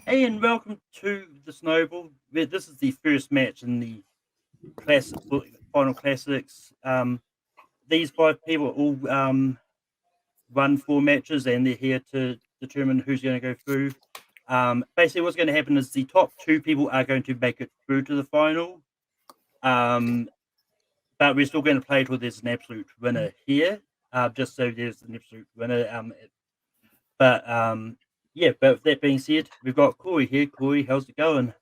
Hey, and welcome to the Snowball. This is the first match in the classic final classics. These five people all run four matches, and they're here to determine who's going to go through. Basically, what's going to happen is the top two people are going to make it through to the final. But we're still going to play till there's an absolute winner here, just so there's an absolute winner. But with that being said, we've got Corey here. Corey, how's it going?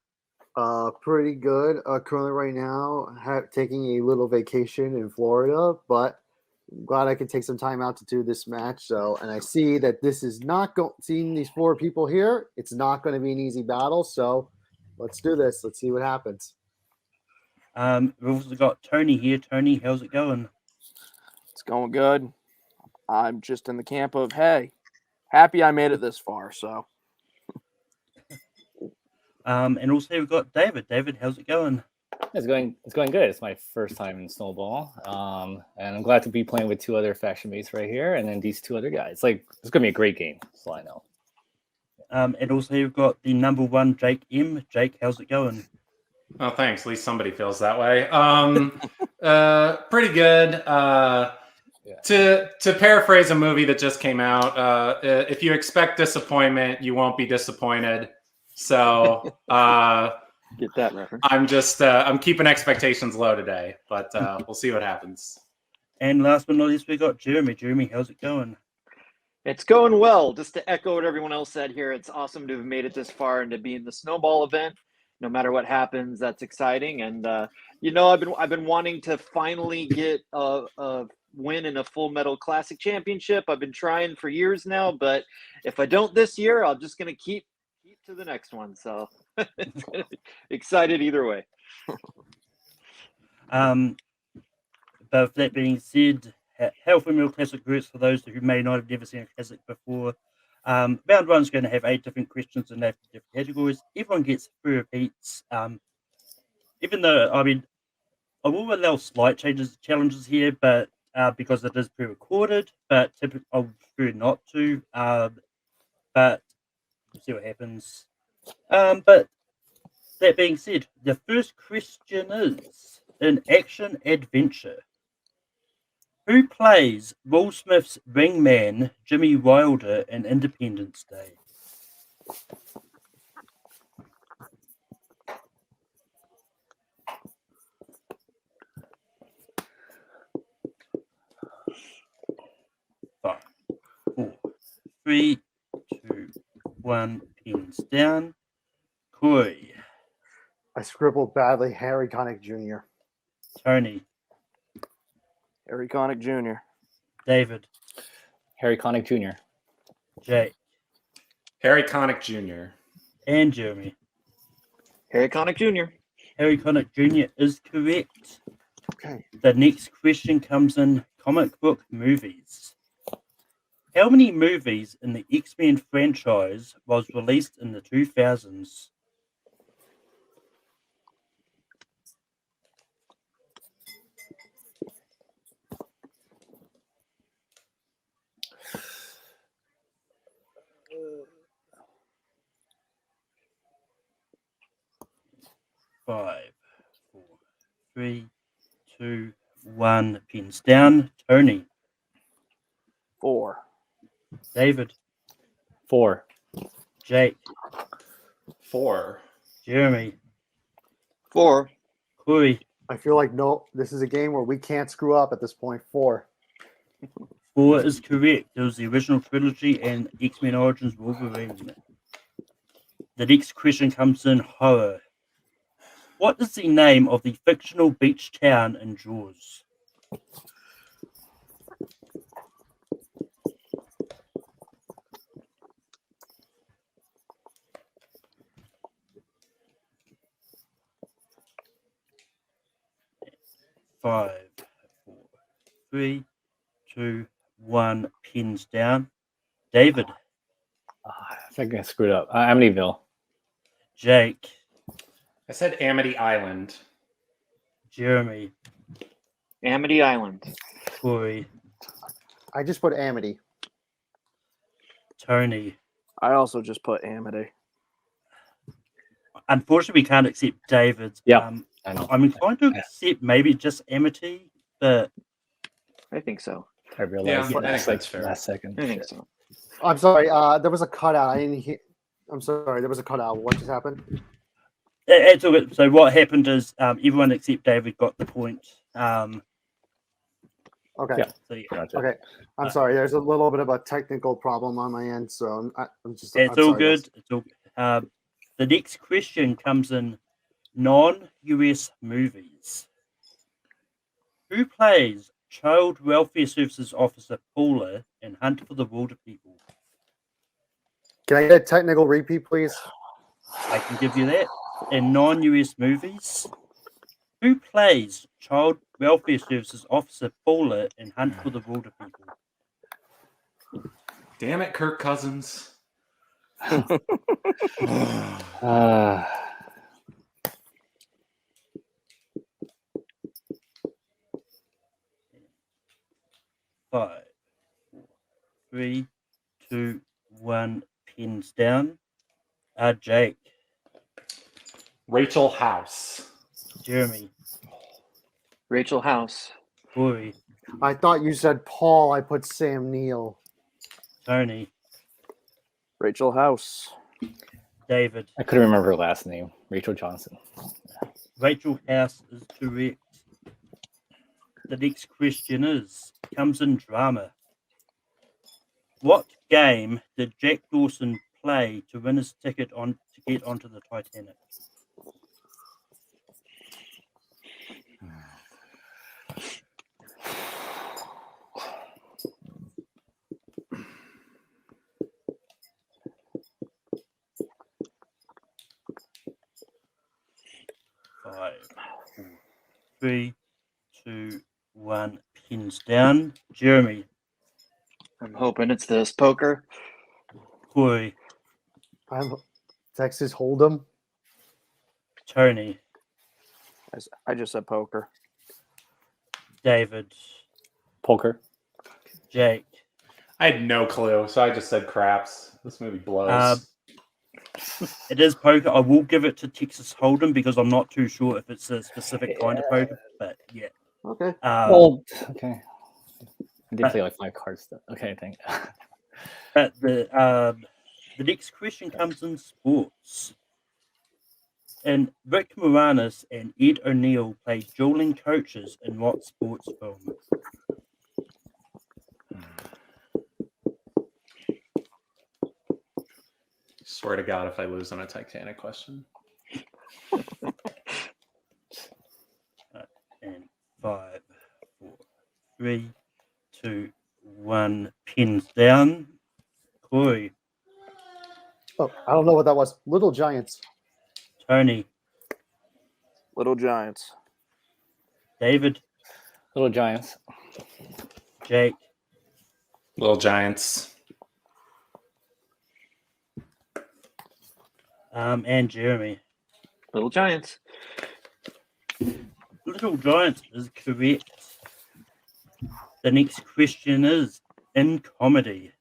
Pretty good. Currently, right now, taking a little vacation in Florida, but I'm glad I could take some time out to do this match. So, and I see that this is not seeing these four people here. It's not going to be an easy battle. So, let's do this. Let's see what happens. We've also got Tony here. Tony, how's it going? It's going good. I'm just in the camp of, hey, happy I made it this far. So, and also we've got David. David, how's it going? It's going good. It's my first time in Snowball, and I'm glad to be playing with two other faction mates right here, and then these two other guys. It's gonna be a great game. So I know. And also we've got the number one, Jake M. Jake, how's it going? Oh, thanks. At least somebody feels that way. Pretty good. To paraphrase a movie that just came out, if you expect disappointment, you won't be disappointed. So get that reference. I'm keeping expectations low today, but we'll see what happens. And last but not least, we got Jeremy. Jeremy, how's it going? It's going well. Just to echo what everyone else said here, it's awesome to have made it this far and to be in the Snowball event. No matter what happens, that's exciting. And I've been wanting to finally get a win in a Full Metal Classic Championship. I've been trying for years now, but if I don't this year, I'm just going to keep to the next one. So excited either way. But with that being said, how Full Metal Classic works for those who may not have never seen a classic before. Round one is going to have 8 different questions in 8 different categories. Everyone gets 3 repeats. Even though, I will allow slight challenges here, but because it is pre-recorded, but typically I would prefer not to. But we'll see what happens. But that being said, the first question is an action adventure. Who plays Will Smith's wingman, Jimmy Wilder, in Independence Day? Five, 4, 3, 2, 1. Pins down. Corey. I scribbled badly. Harry Connick Jr. Tony. Harry Connick Jr. David. Harry Connick Jr. Jake. Harry Connick Jr. And Jeremy. Harry Connick Jr. Harry Connick Jr. is correct. Okay. The next question comes in comic book movies. How many movies in the X-Men franchise was released in the 2000s? Five, 4, 3, 2, 1. Pins down. Tony. 4. David. 4. Jake. 4. Jeremy. 4. Corey. I feel like this is a game where we can't screw up at this point. 4. 4 is correct. It was the original trilogy and X-Men Origins Wolverine. The next question comes in horror. What is the name of the fictional beach town in Jaws? Five, 4, 3, 2, 1. Pins down. David. I think I screwed up. Amityville. Jake. I said Amity Island. Jeremy. Amity Island. Corey. I just put Amity. Tony. I also just put Amity. Unfortunately, we can't accept David. Yep. I know. I'm inclined to Yeah. accept maybe just Amity, but I think so. I realized Yeah, I think that's that's fair. last second. I think Shit. so. I'm sorry. There was a cutout. I didn't hear. I'm sorry. There was a cutout. What just happened? it's all good. So what happened is everyone except David got the point. Okay. Yeah. So yeah, Gotcha. Okay. I'm sorry. There's a little bit of a technical problem on my end, so I'm just. it's I'm all sorry, good. guys. It's all. The next question comes in non-US movies. Who plays Child Welfare Services Officer Paula in Hunt for the Wilder People? Can I get a technical repeat, please? I can give you that. In non-US movies, who plays Child Welfare Services Officer Paula in Hunt for the Wilder People? Damn it, Kirk Cousins. Uh, 5, 4, 3, 2, 1. Pins down. Jake, Rachel House. Jeremy, Rachel House. Corey, I thought you said Paul. I put Sam Neill. Tony, Rachel House. David. I couldn't remember her last name. Rachel Johnson. Rachel House is correct. The next question comes in drama. What game did Jack Dawson play to win his ticket to get onto the Titanic? Five, 4, 3, 2, 1. Pins down. Jeremy, I'm hoping it's this poker. Corey, I'm Texas Hold'em. Tony, I just said poker. David, Poker. Jake. I had no clue, so I just said craps. This movie blows. It is poker. I will give it to Texas Hold'em because I'm not too sure if it's a specific kind of poker, but yeah. Okay. Well, okay. I did play like 5 cards stuff. Okay, I think. But the next question comes in sports. And Rick Moranis and Ed O'Neill played dueling coaches in what sports film? Swear to God, if I lose on a Titanic question. And 5, 4, 3, 2, 1. Pins down. Corey, Oh, I don't know what that was. Little Giants. Tony, Little Giants. David, Little Giants. Jake, Little Giants. and Jeremy. Little Giants. Little Giants is correct. The next question is in comedy.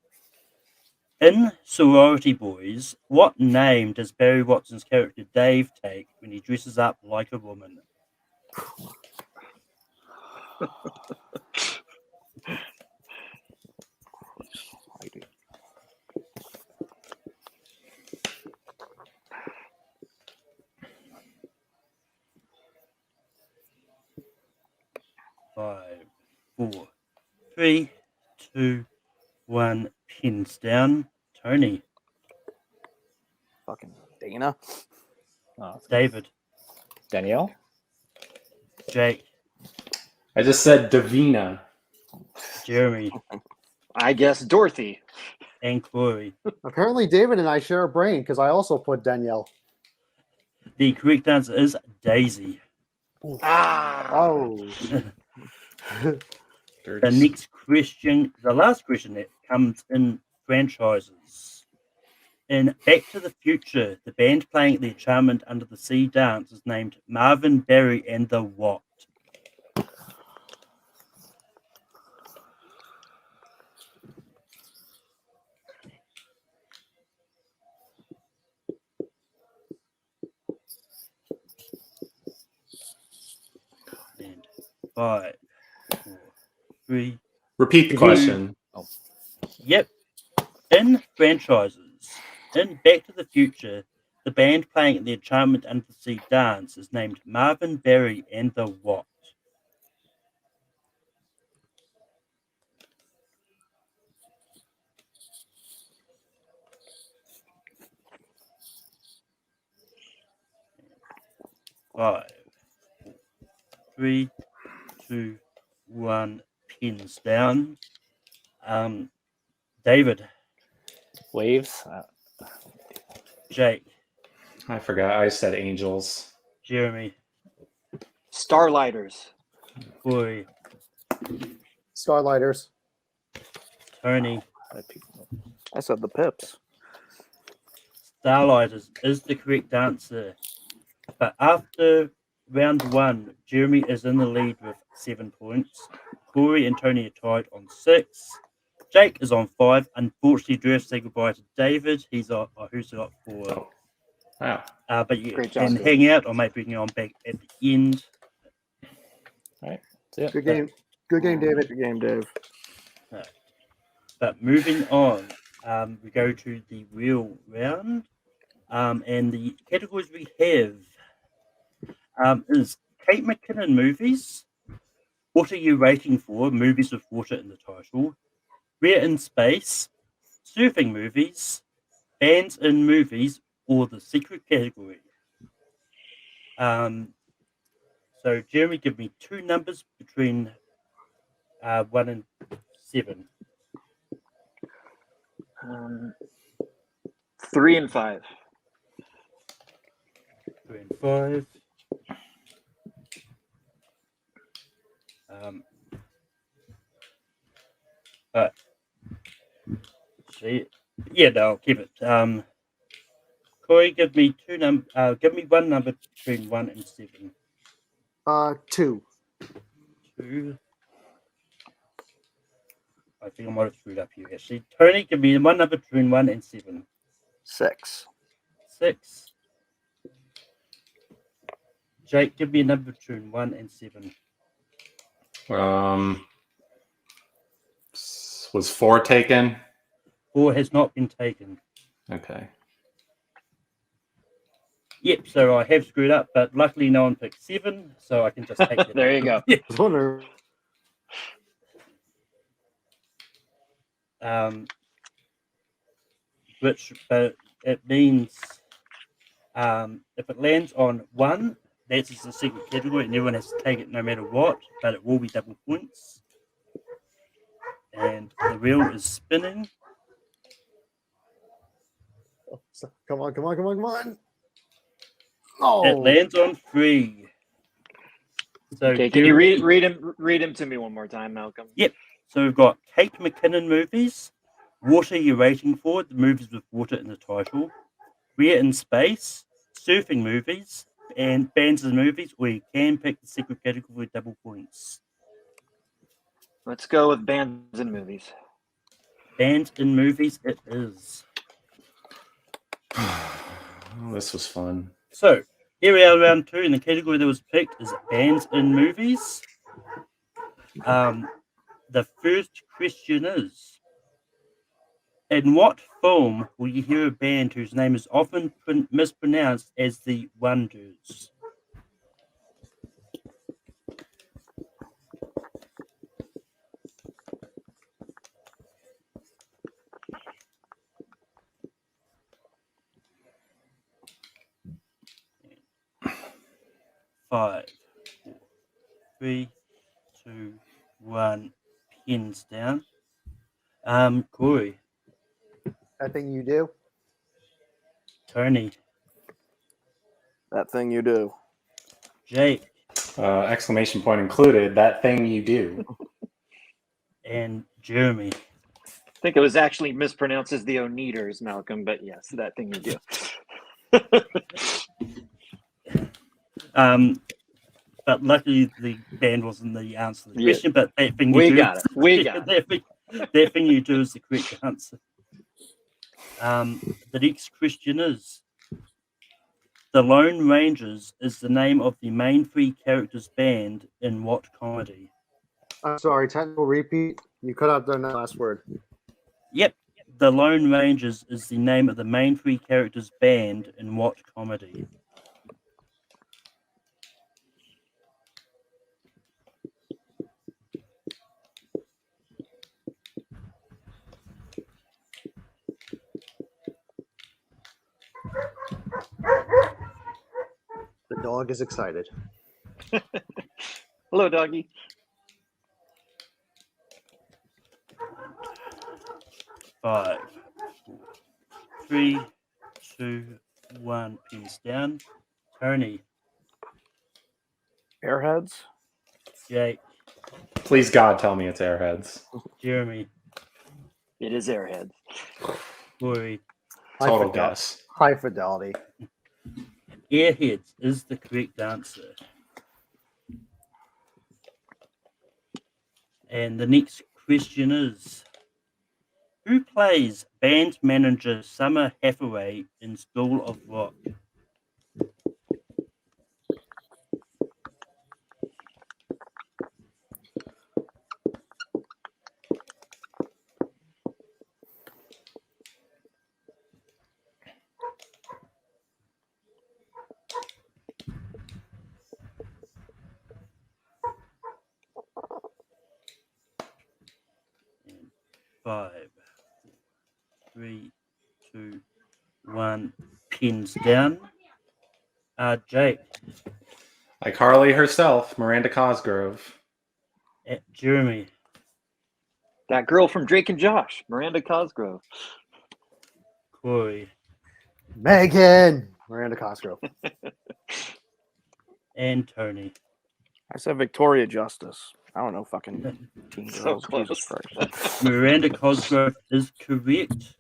In Sorority Boys, what name does Barry Watson's character Dave take when he dresses up like a woman? Five, 4, 3, 2, 1. Pins down. Tony, Fucking Dana. Oh, David, Danielle. Jake, I just said Davina. Jeremy, I guess Dorothy. and Corey. Apparently, David and I share a brain because I also put Danielle. The correct answer is Daisy. Ah. Oh. The next question, the last question that comes in franchises. In Back to the Future, the band playing at the Enchantment Under the Sea dance is named Marvin, Barry, and the what? 5, 4, 3. Repeat the question. Yep. In franchises, in Back to the Future, the band playing at the Enchantment Under the Sea dance is named Marvin, Barry, and the what? Five, 3, 2, 1. Pins down. David, Waves. Jake, I forgot. I said angels. Jeremy, Starlighters. Corey, Starlighters. Tony. I said the Pips. Starlighters is the correct answer. But after round 1, Jeremy is in the lead with 7 points. Corey and Tony are tied on 6. Jake is on 5. Unfortunately, do have to say goodbye to David. He's on, who's got 4. Oh, wow. But you Great job, can David. hang out. I might bring you on back at the end. All right. That's it. Good game. Good game, David. Good game, Dave. But moving on, we go to the real round. And the categories we have is Kate McKinnon movies. What are you rating for? Movies with water in the title. We're in space. Surfing movies. Bands in movies, or the secret category. So Jeremy, give me 2 numbers between 1 and 7. 3 and 5. 3 and 5. See, yeah, no, I'll keep it. Corey, give me 1 number between 1 and 7. 2. 2. I think I might have screwed up here actually. Tony, give me 1 number between 1 and 7. 6. 6. Jake, give me a number between 1 and 7. Was 4 taken? 4 has not been taken. Okay. Yep, so I have screwed up, but luckily no one picked 7, so I can just take it. There you go. Yeah. I was wondering. Which it means if it lands on 1, that's just a secret category and everyone has to take it no matter what, but it will be double points. And the wheel is spinning. Come on, come on, come on, come on. Oh, It lands on 3. So Okay, can you Jeremy- read him to me one more time, Malcolm? Yep. So we've got Kate McKinnon movies. What are you rating for? The movies with water in the title. We're in space. Surfing movies. And bands in movies, or you can pick the secret category with double points. Let's go with bands and movies. Bands in movies, it is. Oh, this was fun. So, here we are, round 2, and the category that was picked is bands in movies. The first question is, in what film will you hear a band whose name is often mispronounced as the Wonders? Five, 4, 3, 2, 1. Pins down. Corey, that thing you do. Tony, That thing you do. Jake, Exclamation point included. That thing you do. and Jeremy. I think it was actually mispronounced as the Oneaters, Malcolm, but yes, that thing you do. But luckily the band wasn't the answer to the Yeah. question. But that thing you We do, got it. We got it. that thing you do is the correct answer. The next question is: The Lone Rangers is the name of the main three characters' band in what comedy? I'm sorry, technical repeat. You cut out the last word. Yep. The Lone Rangers is the name of the main three characters' band in what comedy? The dog is excited. Hello, doggy. Five, four, three, two, one. Pins down. Tony, Airheads. Jake, Please God, tell me it's Airheads. Jeremy, It is Airheads. Corey. Total guess. High fidelity. Airheads is the correct answer. And the next question is, who plays band manager Summer Hathaway in School of Rock? And 5, 3, 2, 1. Pins down. Jake, Like Harley herself, Miranda Cosgrove. Jeremy, That girl from Drake and Josh, Miranda Cosgrove. Corey, Megan. Miranda Cosgrove. and Tony. I said Victoria Justice. I don't know fucking teen So girls. close. Jesus Christ. Miranda Cosgrove is correct.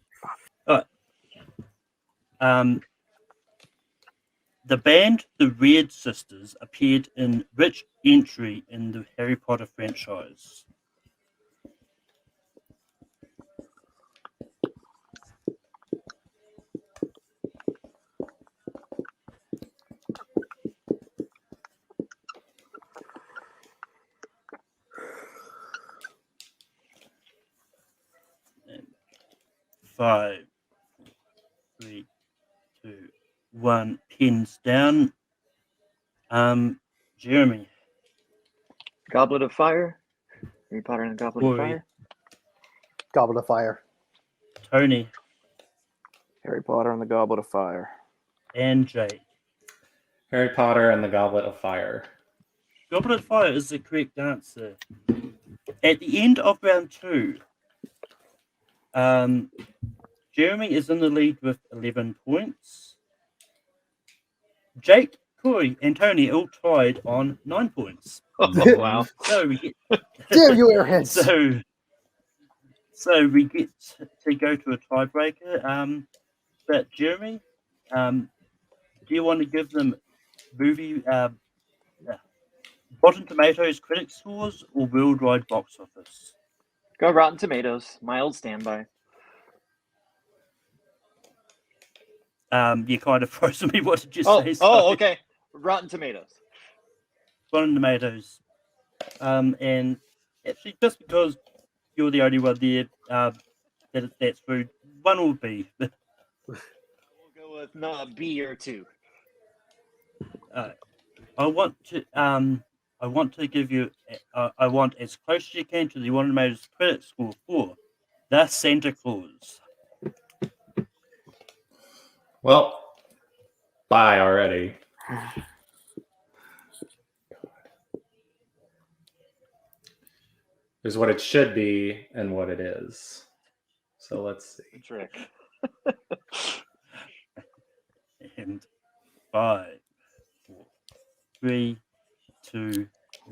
The band The Weird Sisters appeared in which entry in the Harry Potter franchise? And 5, 3, 2, 1. Pins down. Jeremy, Goblet of Fire. Harry Potter and the Goblet of Corey. Fire. Goblet of Fire. Tony, Harry Potter and the Goblet of Fire. and Jake. Harry Potter and the Goblet of Fire. Goblet of Fire is the correct answer. At the end of round 2, Jeremy is in the lead with 11 points. Jake, Corey, and Tony all tied on 9 points. Oh, wow. So we get Damn you, airheads. so we get to go to a tiebreaker. But Jeremy, do you want to give them movie Rotten Tomatoes critic scores or worldwide box office? Go Rotten Tomatoes. My old standby. You kind of frozen me. What did you Oh, say? oh, Sorry. okay. Rotten Tomatoes. Rotten Tomatoes. And actually, just because you're the only one there, that's rude. One will be. We'll go with no, B or 2. I want to give you. I want as close as you can to the Rotten Tomatoes credit score for the Santa Claus. Well, bye already. There's what it should be and what it is. So let's see. Trick. And 5, 4, 3, 2,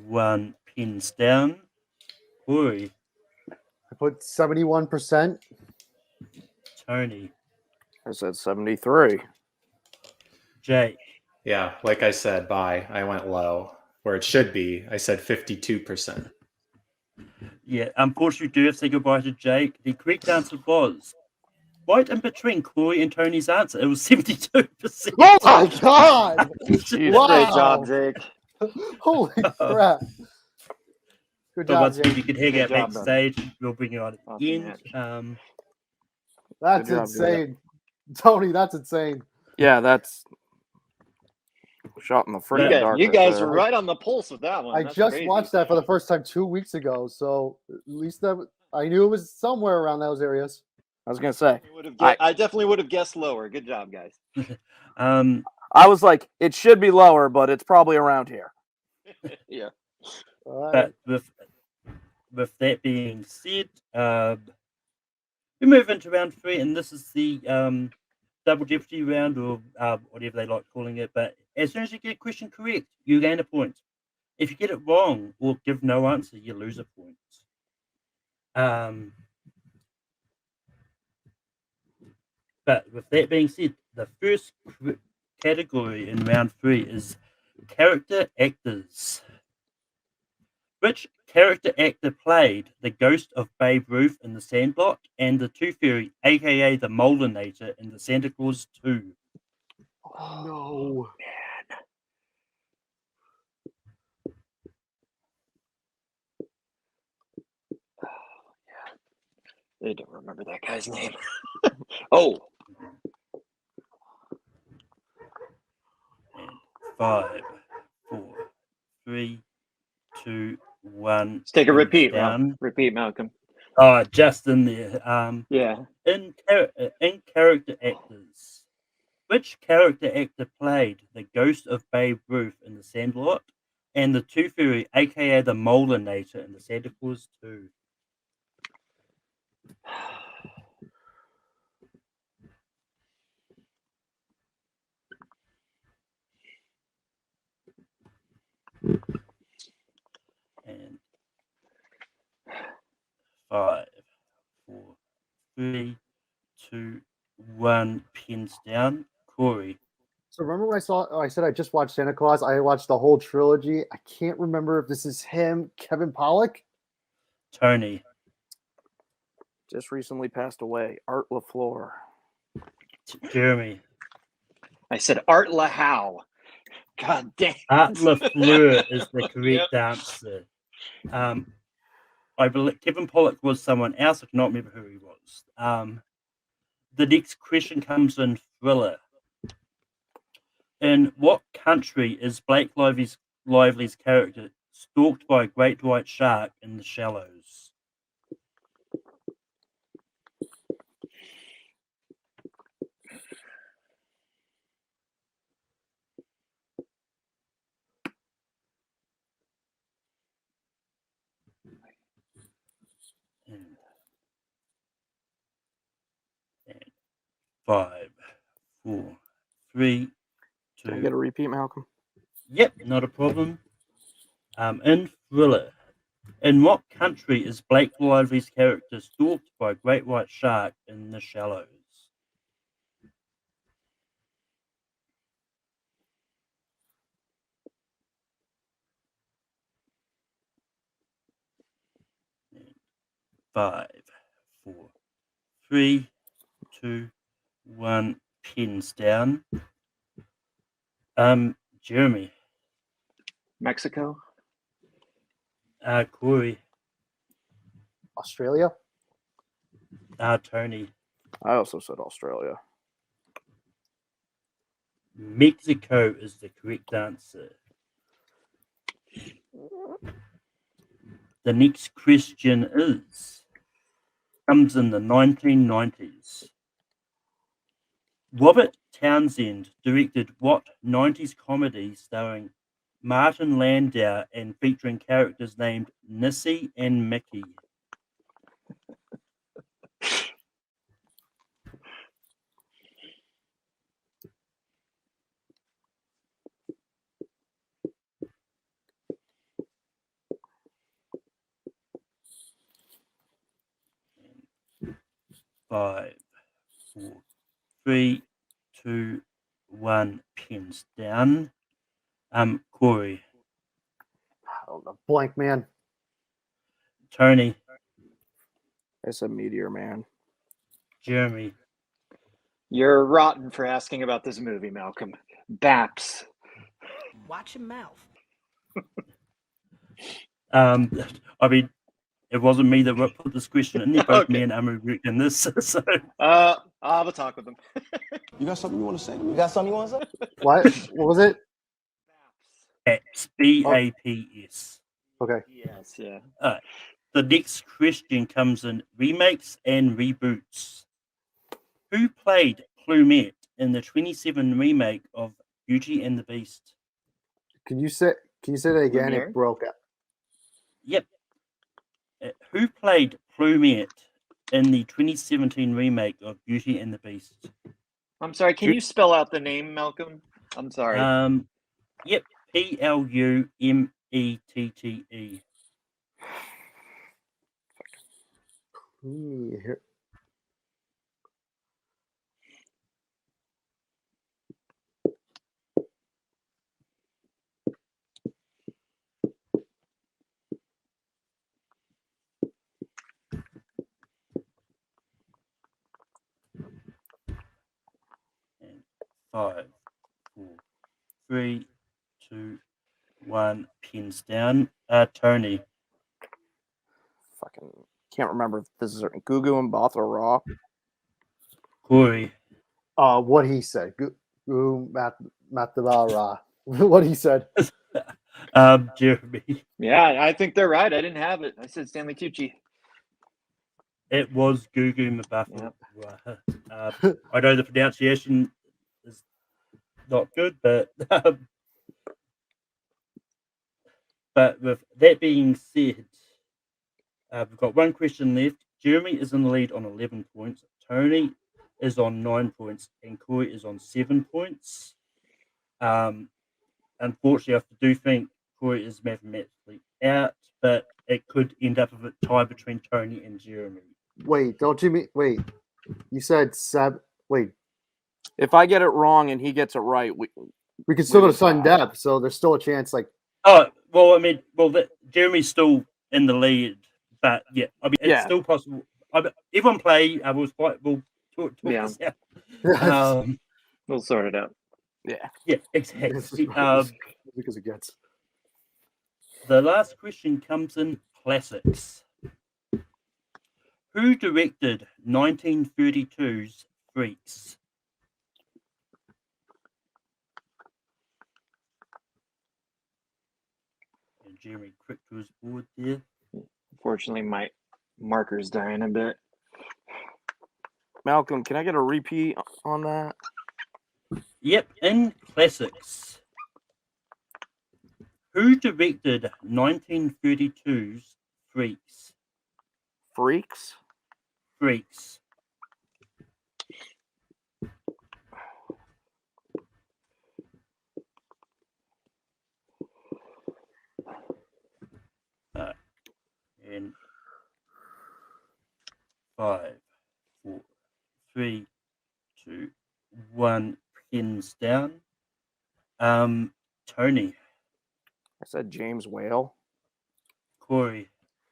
1. Pins down. Corey, I put 71%. Tony, I said 73. Jake, Yeah, like I said, bye. I went low. Where it should be, I said 52%. Yeah, unfortunately, we do have to say goodbye to Jake. The correct answer was right in between Corey and Tony's answer. It was 72%. Oh my god! Jeez. Wow. Great job, Jake. Holy crap! Good But job, once again, Jake. you can hang Good out job, brother. backstage. We'll bring you on at the Awesome end. match. That's Good job, insane, Tony. That's insane. Yeah, that's shot in the You freaking Yeah. dark. you right guys there. were right on the pulse with that one. I That's just crazy. watched that for the first time 2 weeks ago, so at least that I knew it was somewhere around those areas. I was gonna say. I definitely would have guessed lower. Good job, guys. I was like, it should be lower, but it's probably around here. Yeah. All right. But with that being said, we move into round 3, and this is the double jeopardy round, or whatever they like calling it. But as soon as you get a question correct, you gain a point. If you get it wrong or give no answer, you lose a point. But with that being said, the first category in round 3 is character actors. Which character actor played the ghost of Babe Ruth in The Sandlot and the Tooth Fairy, aka the Molinator, in the Santa Claus 2? Oh no. I don't remember that guy's name. Oh, And 5, 4, 3, 2, 1. let's take a pins repeat. down. Repeat, Malcolm. Just in there. Yeah. In character actors, which character actor played the ghost of Babe Ruth in The Sandlot and the Tooth Fairy, aka the Molinator, in the Santa Claus 2? And 5, 4, 3, 2, 1. Pins down. Corey. So remember when I said I just watched Santa Claus? I watched the whole trilogy. I can't remember if this is him, Kevin Pollak. Tony. Just recently passed away. Art LaFleur. Jeremy. I said Art LaHowe. God damn. Art LaFleur is the correct answer. I believe Kevin Pollak was someone else. I cannot remember who he was. The next question comes in Thriller. In what country is Blake Lively's character stalked by a great white shark in the shallows? And 5, 4, 3, 2. Can I get a repeat, Malcolm? Yep, not a problem. In Thriller, in what country is Blake Lively's character stalked by a great white shark in the shallows? And 5, 4, 3, 2, 1. Pins down. Jeremy. Mexico. Corey. Australia. Tony. I also said Australia. Mexico is the correct answer. The next question comes in the 1990s. Robert Townsend directed what 90s comedy starring Martin Landau and featuring characters named Nissy and Mickey? Five, 4, 3, 2, 1. Pins down. Corey. I don't know. Blank man. Tony. I said Meteor Man. Jeremy. You're rotten for asking about this movie, Malcolm. Baps. Watch your mouth. I mean, it wasn't me that put this question in there. Both Okay. me and Amu worked in this. So I'll have a talk with him. You got something you want to say to me? You got something you want to say? What was it? Baps, BAPS. Okay. Yes, yeah. The next question comes in remakes and reboots. Who played Plumette in the 27 remake of Beauty and the Beast? Can you say that again? Lumiere? It broke out. Yep. Who played Plumette in the 2017 remake of Beauty and the Beast? I'm sorry, can you spell out the name, Malcolm? I'm sorry. Yep. Plummette. Here. And 5, 4, 3, 2, 1. Pins down. Tony. Fucking can't remember if this is Gugu and Botha Raw. Corey. What he said. Matabara. What he said. Jeremy. Yeah, I think they're right. I didn't have it. I said Stanley Tucci. It was Gugu Mbatha. I know the pronunciation is not good, but with that being said, we've got one question left. Jeremy is in the lead on 11 points. Tony is on 9 points, and Corey is on 7 points. Unfortunately, I do think Corey is mathematically out, but it could end up with a tie between Tony and Jeremy. Wait, don't you mean? Wait, you said 7. Wait, If I get it wrong and he gets it right, we can still go to would sudden tie. death, so there's still a chance. Like, Oh, well, I mean, Jeremy's still in the lead, but yeah, I mean, it's Yeah. still possible. Everyone play. We'll talk Yeah. this out. We'll sort it out. Yeah. Yeah, exactly. because it gets. The last question comes in classics. Who directed 1932's Freaks? And Jeremy quick to his board there. Unfortunately, my marker's dying a bit. Malcolm, can I get a repeat on that? Yep, in classics. Who directed 1932's Freaks? Freaks? Freaks. And 5, 4, 3, 2, 1. Pins down. Tony. I said James Whale. Corey.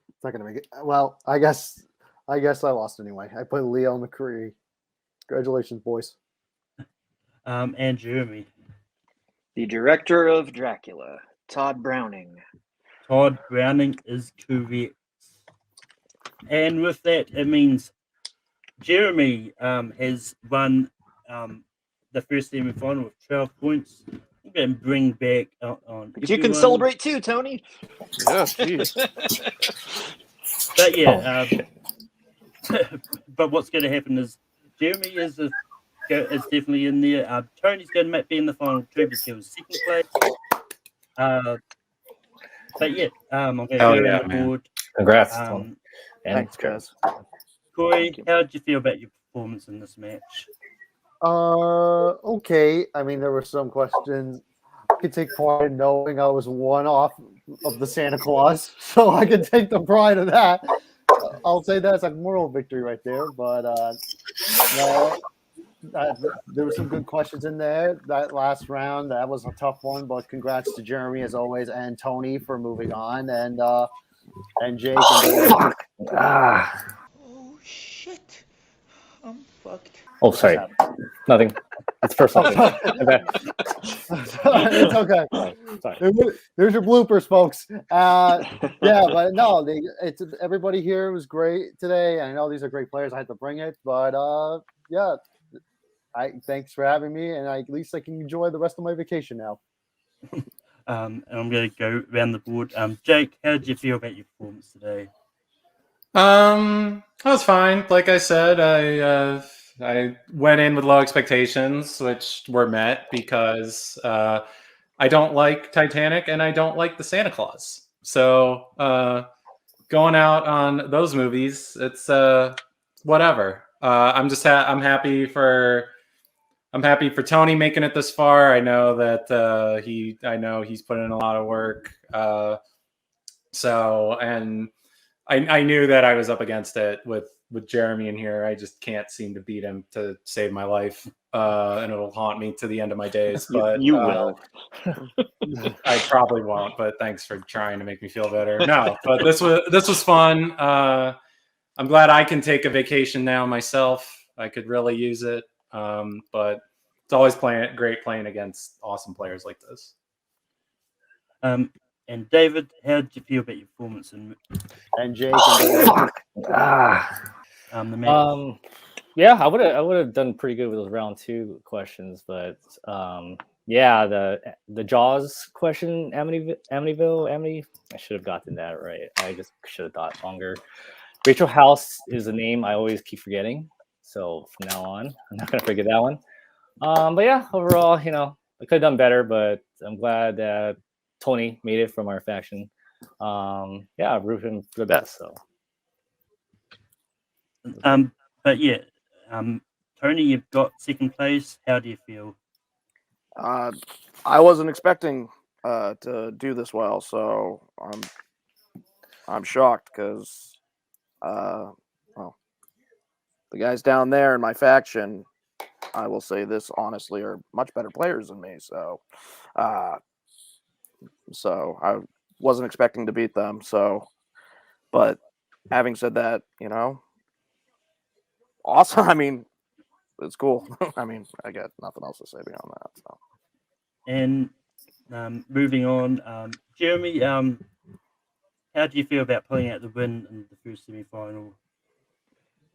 It's not gonna make it. Well, I guess I lost anyway. I put Leo McCree. Congratulations, boys. And Jeremy. The director of Dracula, Todd Browning. Todd Browning is correct. And with that, it means Jeremy has won the first semi-final with 12 points. I'm going to bring back on. But you can celebrate too, Tony. Yeah, jeez. But yeah, but what's going to happen is Jeremy is definitely in there. Tony's going to be in the final too because he was second place. But yeah, I'm going to go around the board. Congrats. Thanks, guys. Corey, how did you feel about your performance in this match? Okay. I mean, there were some questions. I could take pride in knowing I was one off of the Santa Claus, so I can take the pride of that. I'll say that's a moral victory right there. But no, there were some good questions in there. That last round, that was a tough one. But congrats to Jeremy as always, and Tony for moving on, and Jake. Oh, fuck. Oh shit! I'm fucked. Oh, sorry. Nothing. It's personal. Okay. It's okay. Sorry. Here's your bloopers, folks. Yeah, but no, it's everybody here was great today. I know these are great players. I had to bring it, but yeah, thanks for having me, and at least I can enjoy the rest of my vacation now. And I'm going to go around the board. Jake, how did you feel about your performance today? I was fine. Like I said, I went in with low expectations, which were met because I don't like Titanic and I don't like the Santa Claus. So going out on those movies, it's whatever. I'm happy for Tony making it this far. I know that he's put in a lot of work. And I knew that I was up against it with Jeremy in here. I just can't seem to beat him to save my life, and it'll haunt me to the end of my days. But you will. I probably won't. But thanks for trying to make me feel better. No, but this was fun. I'm glad I can take a vacation now myself. I could really use it. But it's always great playing against awesome players like this. And David, how did you feel about your performance and Jake? Fuck. the match? Yeah, I would have done pretty good with those round 2 questions, but yeah, the Jaws question, Amityville, I should have gotten that right. I just should have thought longer. Rachel House is a name I always keep forgetting, so from now on, I'm not gonna forget that one. But yeah, overall, I could have done better, but I'm glad that Tony made it from our faction. Yeah, I root him for the best. So. But yeah, Tony, you've got second place. How do you feel? I wasn't expecting to do this well, so I'm shocked because well, the guys down there in my faction, I will say this honestly, are much better players than me. So I wasn't expecting to beat them. So, but having said that, awesome. I mean, it's cool. I mean, I got nothing else to say beyond that. So. And moving on, Jeremy, how do you feel about pulling out the win in the first semi-final?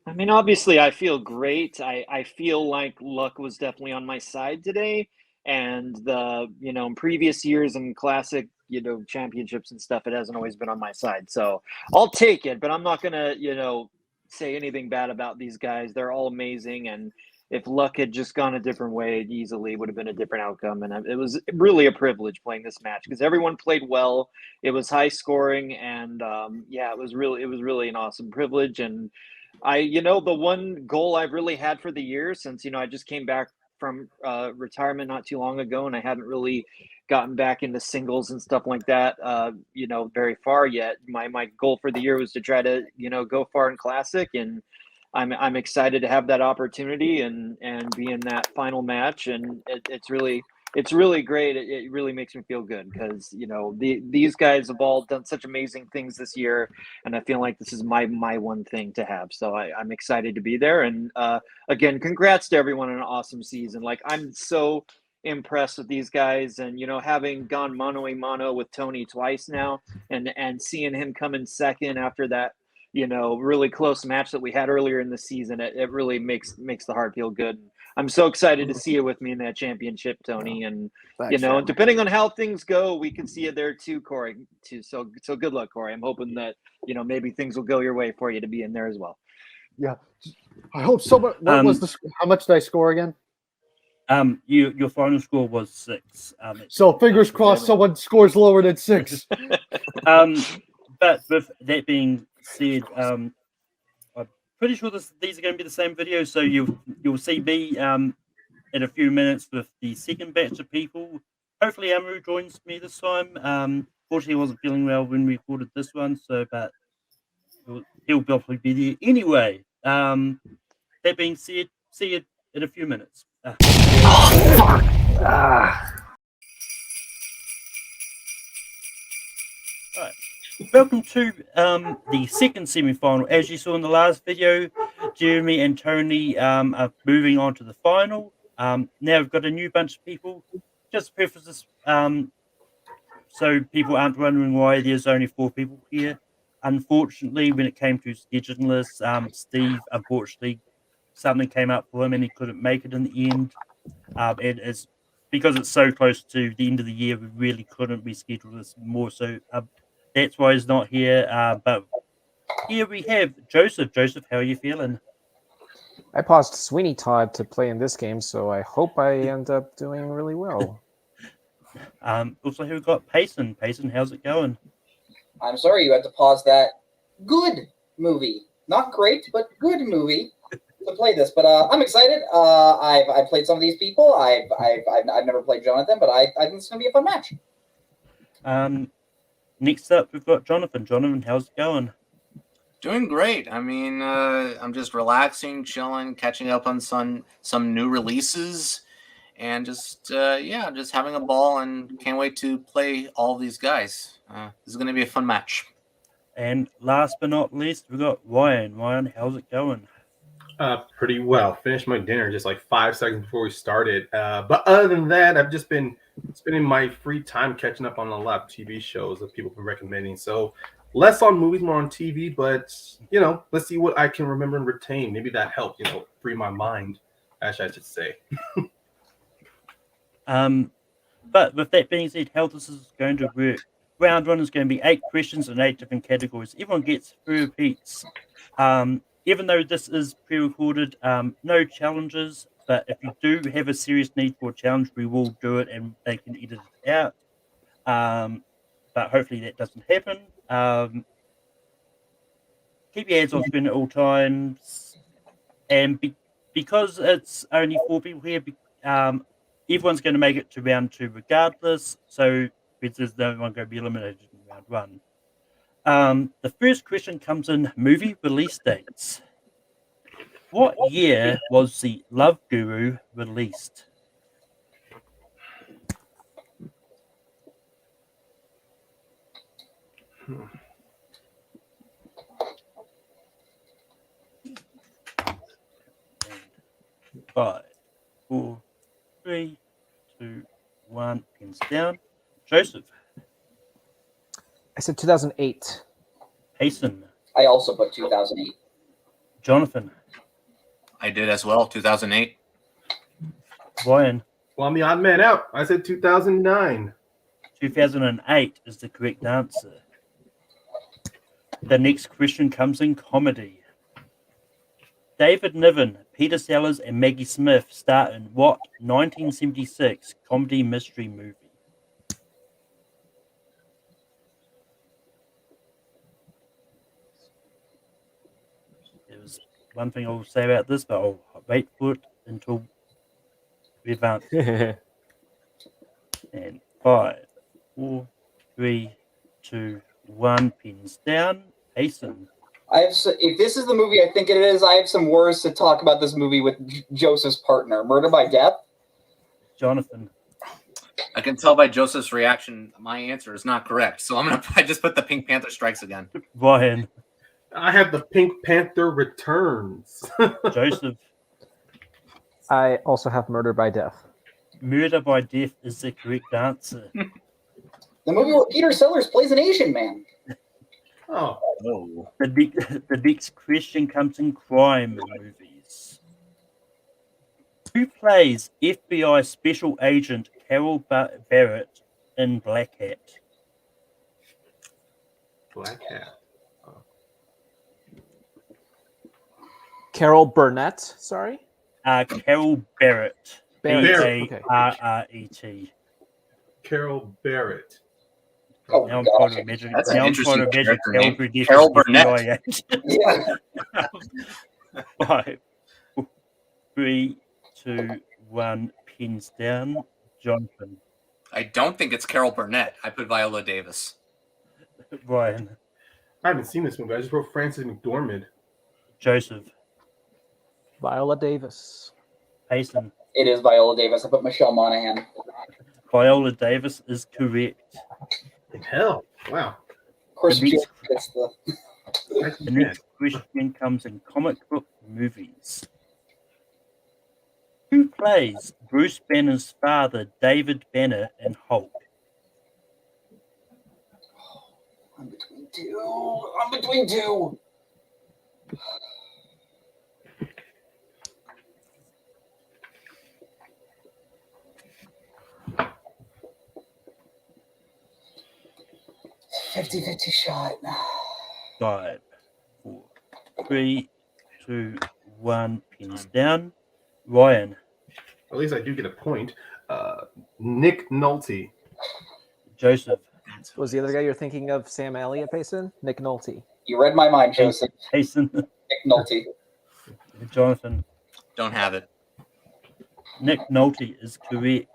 I mean, obviously, I feel great. I feel like luck was definitely on my side today. And in previous years and classic, championships and stuff, it hasn't always been on my side. So I'll take it, but I'm not going to, say anything bad about these guys. They're all amazing. And if luck had just gone a different way, it easily would have been a different outcome. And it was really a privilege playing this match because everyone played well. It was high scoring. And yeah, it was really an awesome privilege. And the one goal I've really had for the year since, I just came back from retirement not too long ago, and I hadn't really gotten back into singles and stuff like that, very far yet. My goal for the year was to try to, go far in Classic, and I'm excited to have that opportunity and be in that final match. And it's really great. It really makes me feel good because these guys have all done such amazing things this year, and I feel like this is my one thing to have. So I'm excited to be there. And again, congrats to everyone on an awesome season. Like, I'm so impressed with these guys, and having gone mano a mano with Tony twice now, and seeing him come in second after that really close match that we had earlier in the season, it really makes the heart feel good. I'm so excited to see you with me in that championship, Tony. And Thanks, and depending on how things go, we can see you there too, Corey. Too. So good luck, Corey. I'm hoping that maybe things will go your way for you to be in there as well. Yeah, I hope so. But what was how much did I score again? Your final score was 6. So fingers crossed, someone scores lower than 6. But with that being said, I'm pretty sure these are going to be the same videos. So you'll see me in a few minutes with the second batch of people. Hopefully, Amaru joins me this time. Fortunately, he wasn't feeling well when we recorded this one, but he'll probably be there anyway. That being said, see you in a few minutes. Welcome to the second semi-final. As you saw in the last video, Jeremy and Tony are moving on to the final. Now we've got a new bunch of people. Just to preface this, so people aren't wondering why there's only 4 people here. Unfortunately, when it came to scheduling lists, Steve, unfortunately, something came up for him and he couldn't make it in the end. It is because it's so close to the end of the year, we really couldn't reschedule this more. So that's why he's not here. But here we have Joseph. Joseph, how are you feeling? I paused Sweeney Todd to play in this game, so I hope I end up doing really well. Also, here we've got Payson. Payson, how's it going? I'm sorry you had to pause that good movie. Not great, but good movie to play this. But I'm excited. I've played some of these people. I've never played Jonathan, but I think it's going to be a fun match. Next up, we've got Jonathan. Jonathan, how's it going? Doing great. I mean, I'm just relaxing, chilling, catching up on some new releases, and just having a ball, and can't wait to play all these guys. This is going to be a fun match. And last but not least, we've got Ryan. Ryan, how's it going? Pretty well. Finished my dinner just like 5 seconds before we started. But other than that, I've just been spending my free time catching up on a lot of TV shows that people have been recommending. So less on movies, more on TV. But, let's see what I can remember and retain. Maybe that helped, free my mind, as I should say. But with that being said, how this is going to work. Round 1 is going to be 8 questions in 8 different categories. Everyone gets 3 repeats. Even though this is pre-recorded, no challenges. But if you do have a serious need for a challenge, we will do it and they can edit it out. But hopefully that doesn't happen. Keep your ads on screen at all times. And because it's only 4 people here, everyone's going to make it to round 2 regardless. So there's no one going to be eliminated in round 1. The first question comes in movie release dates. What year was the Love Guru released? Five, 4, 3, 2, 1. Pins down. Joseph. I said 2008. Payson. I also put 2008. Jonathan. I did as well, 2008. Ryan. Well, I'm the odd man out. I said 2009. 2008 is the correct answer. The next question comes in comedy. David Niven, Peter Sellers, and Maggie Smith star in what 1976 comedy mystery movie? There's one thing I'll say about this, but I'll wait for it until we've answered. And 5, 4, 3, 2, 1. Pins down. Payson. If this is the movie I think it is, I have some words to talk about this movie with Joseph's partner, Murder by Death. Jonathan. I can tell by Joseph's reaction, my answer is not correct. So I just put the Pink Panther Strikes Again. Ryan. I have the Pink Panther Returns. Joseph. I also have Murder by Death. Murder by Death is the correct answer. The movie where Peter Sellers plays an Asian man. Oh. The next question comes in crime movies. Who plays FBI Special Agent Carol Barrett in Black Hat? Black Hat. Carol Burnett, sorry? Carol Barrett. Barrett. Barret. Carol Barrett. Oh, now I'm gosh. trying to imagine. That's now an I'm trying to interesting imagine character name. Carol Carol Burnett. Yeah. 5, 3, 2, 1. Pins down. Jonathan. I don't think it's Carol Burnett. I put Viola Davis. Ryan. I haven't seen this movie. I just wrote Frances McDormand. Joseph. Viola Davis. Payson. It is Viola Davis. I put Michelle Monaghan. Viola Davis is correct. Hell, wow. Of course, The next- it's the The next question comes in comic book movies. Who plays Bruce Banner's father, David Banner, in Hulk? I'm between two. It's a 50-50 shot. 5, 4, 3, 2, 1. Pins down. Ryan. At least I do get a point. Nick Nolte. Joseph. Was the other guy you're thinking of Sam Elliott, Payson? Nick Nolte. You read my mind, Joseph. Payson. Nick Nolte. Jonathan. Don't have it. Nick Nolte is correct.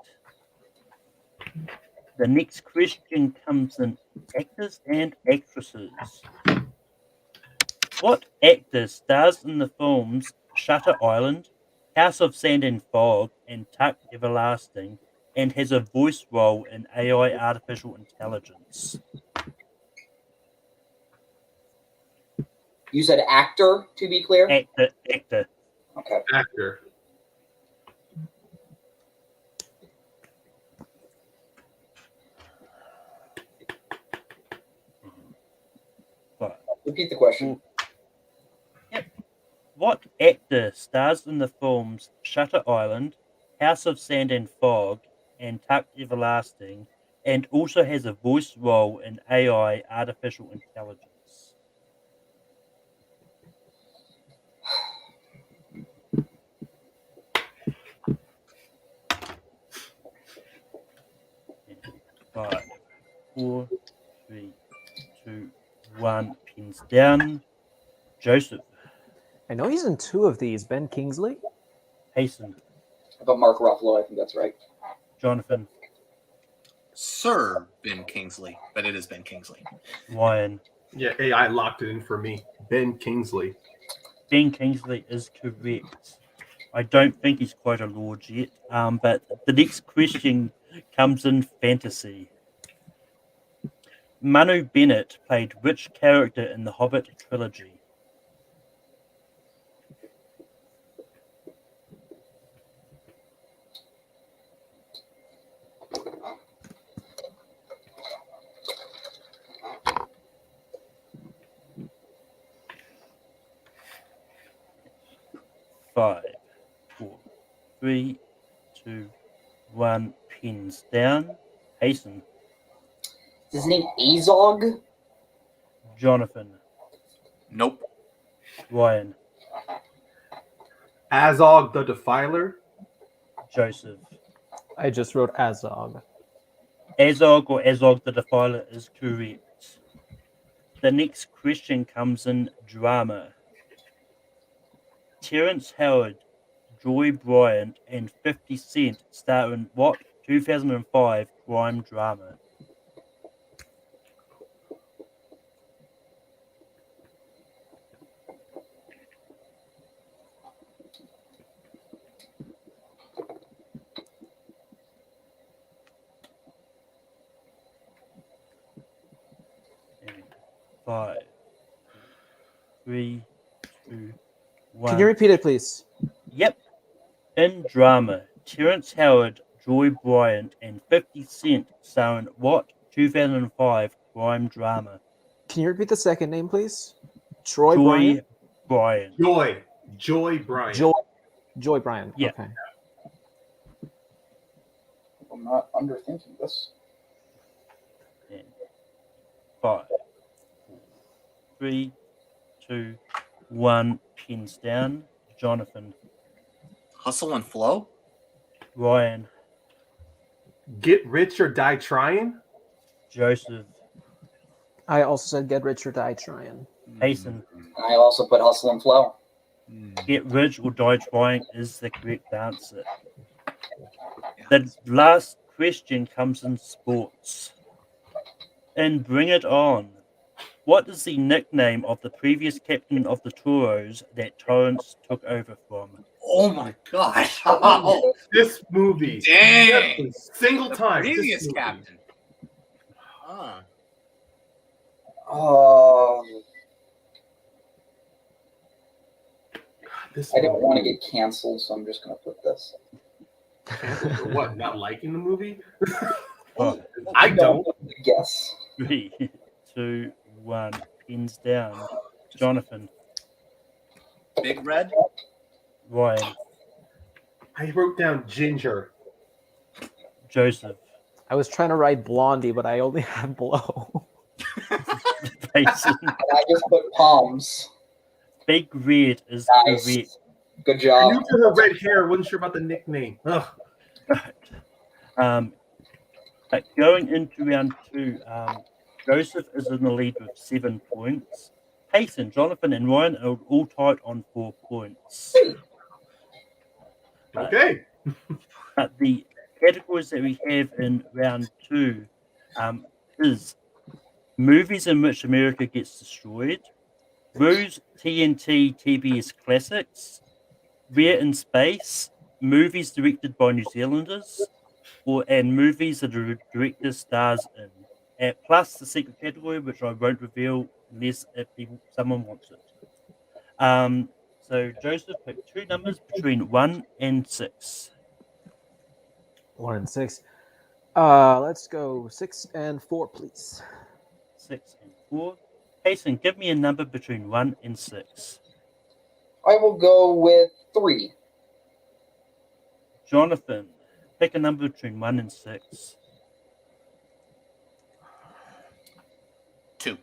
The next question comes in actors and actresses. What actor stars in the films Shutter Island, House of Sand and Fog, and Tuck Everlasting, and has a voice role in AI artificial intelligence? You said actor, to be clear? Actor. Okay. Actor. Repeat the question. Yep. What actor stars in the films Shutter Island, House of Sand and Fog, and Tuck Everlasting, and also has a voice role in AI artificial intelligence? Five, 4, 3, 2, 1. Pins down. Joseph. I know he's in 2 of these. Ben Kingsley? Hasten. About Mark Ruffalo, I think that's right. Jonathan. Sir Ben Kingsley, but it is Ben Kingsley. Ryan. Yeah, AI locked it in for me. Ben Kingsley. Ben Kingsley is correct. I don't think he's quite a lord yet. But the next question comes in fantasy. Manu Bennett played which character in the Hobbit trilogy? Five, 4, 3, 2, 1. Pins down. Hasten. Is his name Azog? Jonathan. Nope. Ryan. Azog the Defiler. Joseph. I just wrote Azog. Azog or Azog the Defiler is correct. The next question comes in drama. Terrence Howard, Joy Bryant, and 50 Cent star in what 2005 crime drama? And 5, 3, 2, 1. Can you repeat it, please? Yep. In drama, Terrence Howard, Joy Bryant, and 50 Cent star in what 2005 crime drama? Can you repeat the second name, please? Troy Joy Bryant? Bryant. Joy Bryant. Joy Bryant. Yeah. Okay. I'm not underthinking this. And 5, 4, 3, 2, 1. Pins down. Jonathan. Hustle and Flow? Ryan. Get Rich or Die Trying. Joseph. I also said Get Rich or Die Trying. Hasten. I also put Hustle and Flow. Get Rich or Die Trying is the correct answer. The last question comes in sports. And Bring It On. What is the nickname of the previous captain of the Toros that Torrance took over from? Oh my gosh. Oh, This movie. dang. Every single The time. this previous movie. captain. Huh. Oh, This I don't want to movie. get canceled, so I'm just going to put this. Canceled for what? Not liking the movie? Oh, I don't. Guess. 3, 2, 1. Pins down. Jonathan. Big Red. Ryan. I wrote down Ginger. Joseph. I was trying to write Blondie, but I only have Blow. Mason. And I just put palms. Big Red is Nice. correct. Good I job. knew for her red hair. Wasn't sure about the nickname. Ugh. But going into round 2, Joseph is in the lead with 7 points. Payson, Jonathan, and Ryan are all tied on 4 points. Okay. But the categories that we have in round 2 is movies in which America gets destroyed, Ruse TNT TBS classics, Rare in Space, movies directed by New Zealanders, and movies that the director stars in. Plus the secret category, which I won't reveal unless if someone wants it. So Joseph picked 2 numbers between 1 and 6. 1 and 6. Let's go 6 and 4, please. 6 and 4. Jason, give me a number between 1 and 6. I will go with 3. Jonathan, pick a number between 1 and 6. 2.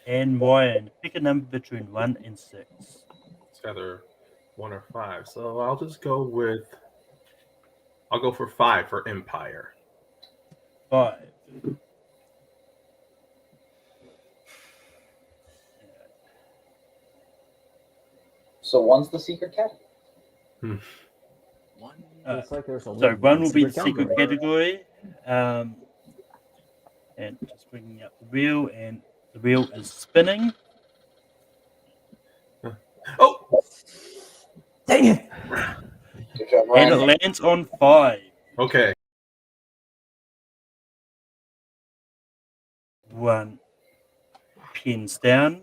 And Ryan, pick a number between 1 and 6. It's either 1 or 5. So I'll just go with. I'll go for 5 for Empire. 5. So 1's the secret cat. Looks like there's So 1 will be the secret category. And just bringing up the wheel, and the wheel is spinning. Oh! Dang it! Good job, And Ryan. it lands on 5. Okay. 1 pins down.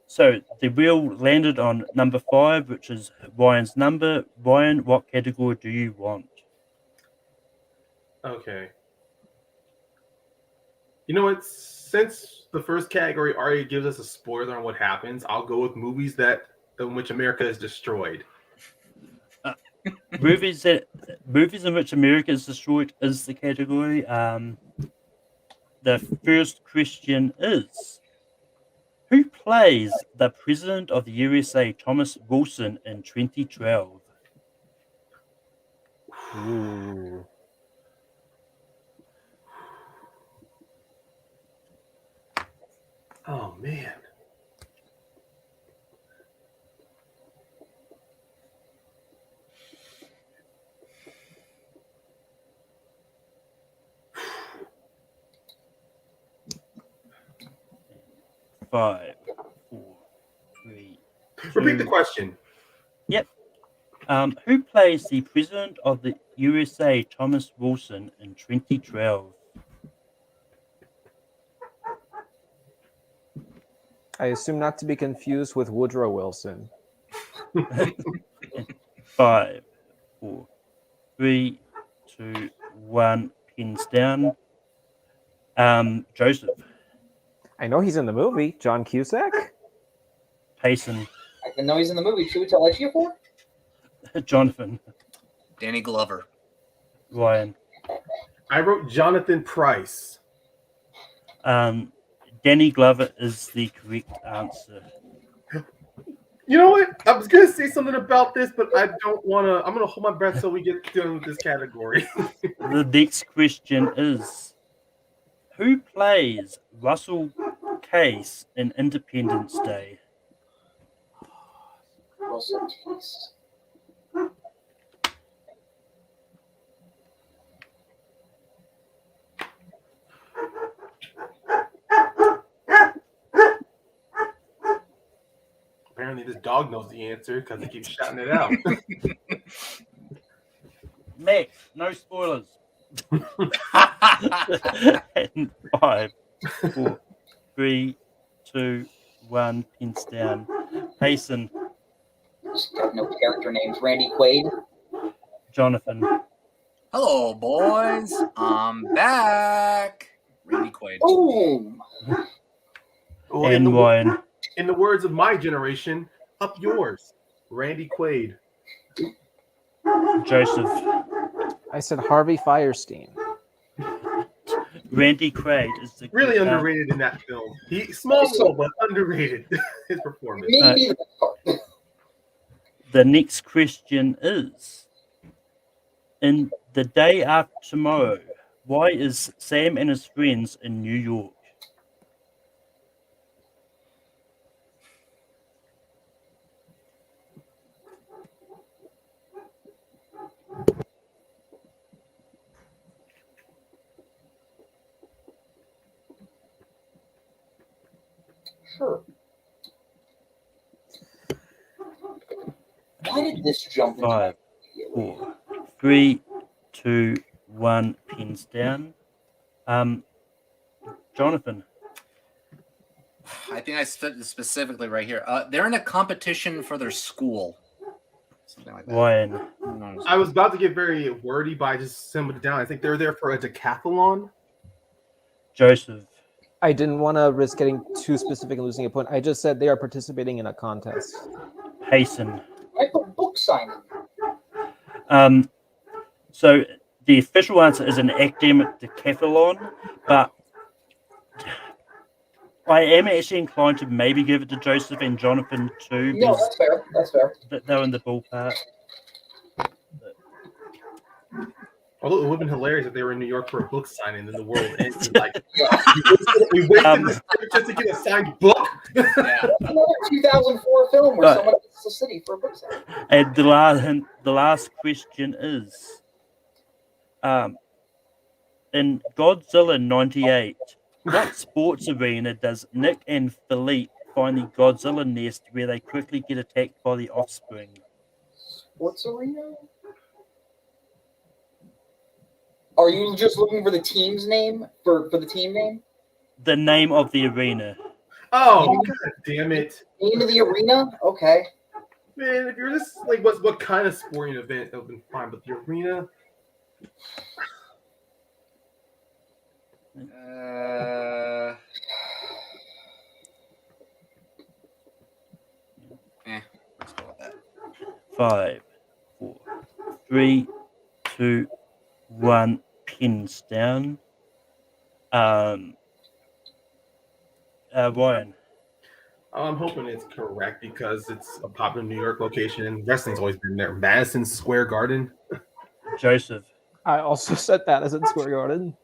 So the wheel landed on number 5, which is Ryan's number. Ryan, what category do you want? Okay. You know what? Since the first category already gives us a spoiler on what happens, I'll go with movies in which America is destroyed. Movies in which America is destroyed is the category. The first question is: who plays the President of the USA, Thomas Wilson, in 2012? Ooh. Oh man. Five, 4, 3. Repeat the 2. question. Yep. Who plays the President of the USA, Thomas Wilson, in 2012? I assume not to be confused with Woodrow Wilson. 5, 4, 3, 2, 1. Pins down. Joseph. I know he's in the movie. John Cusack? Payson. I can know he's in the movie. Should we tell Edgy for? Jonathan. Danny Glover. Ryan. I wrote Jonathan Price. Danny Glover is the correct answer. You know what? I was gonna say something about this, but I don't want to. I'm gonna hold my breath so we get done with this category. The next question is: who plays Russell Case in Independence Day? Russell Case. Apparently, this dog knows the answer because he keeps shouting it out. Max, no spoilers. And 5, 4, 3, 2, 1, pins down. Payson, Just got no character names. Randy Quaid. Jonathan, Hello, boys. I'm back. Randy Quaid. Boom. Well, and Ryan. in the words of my generation, up yours, Randy Quaid. Joseph, I said Harvey Firestein. Randy Quaid is the Really underrated in that film. He small role, but underrated. His performance. Maybe the best part. The next question is: in The Day After Tomorrow, why is Sam and his friends in New York? Sure. Why did this jump into 5, 4, 3, 2, 1. Pins down. Jonathan, I think I stood specifically right here. They're in a competition for their school. Something like that. Ryan, I was about to get very wordy, but I just simmered it down. I think they're there for a decathlon. Joseph, I didn't want to risk getting too specific and losing a point. I just said they are participating in a contest. Payson. I put book signing. So the official answer is an academic decathlon, but I am actually inclined to maybe give it to Joseph and Jonathan too. No, because that's fair. That's fair. they're in the ballpark. Although it would have been hilarious if they were in New York for a book signing, then the world ends. Like, we wasted this trip just to get a signed book. Yeah. Another 2004 film where someone visits the city for a book signing. And the last question is, in Godzilla '98, what sports arena does Nick and Philippe find the Godzilla nest where they quickly get attacked by the offspring? Sports arena? Are you just looking for the team's name? For the team name? The name of the arena. Oh, god damn it. Name of the arena? Okay. Man, if you're just like what kind of sporting event, that would have been fine, but the arena. Let's go with that. 5, 4, 3, 2, 1. Pins down. Ryan. I'm hoping it's correct because it's a popular New York location and wrestling's always been there. Madison Square Garden. Joseph. I also said Madison Square Garden.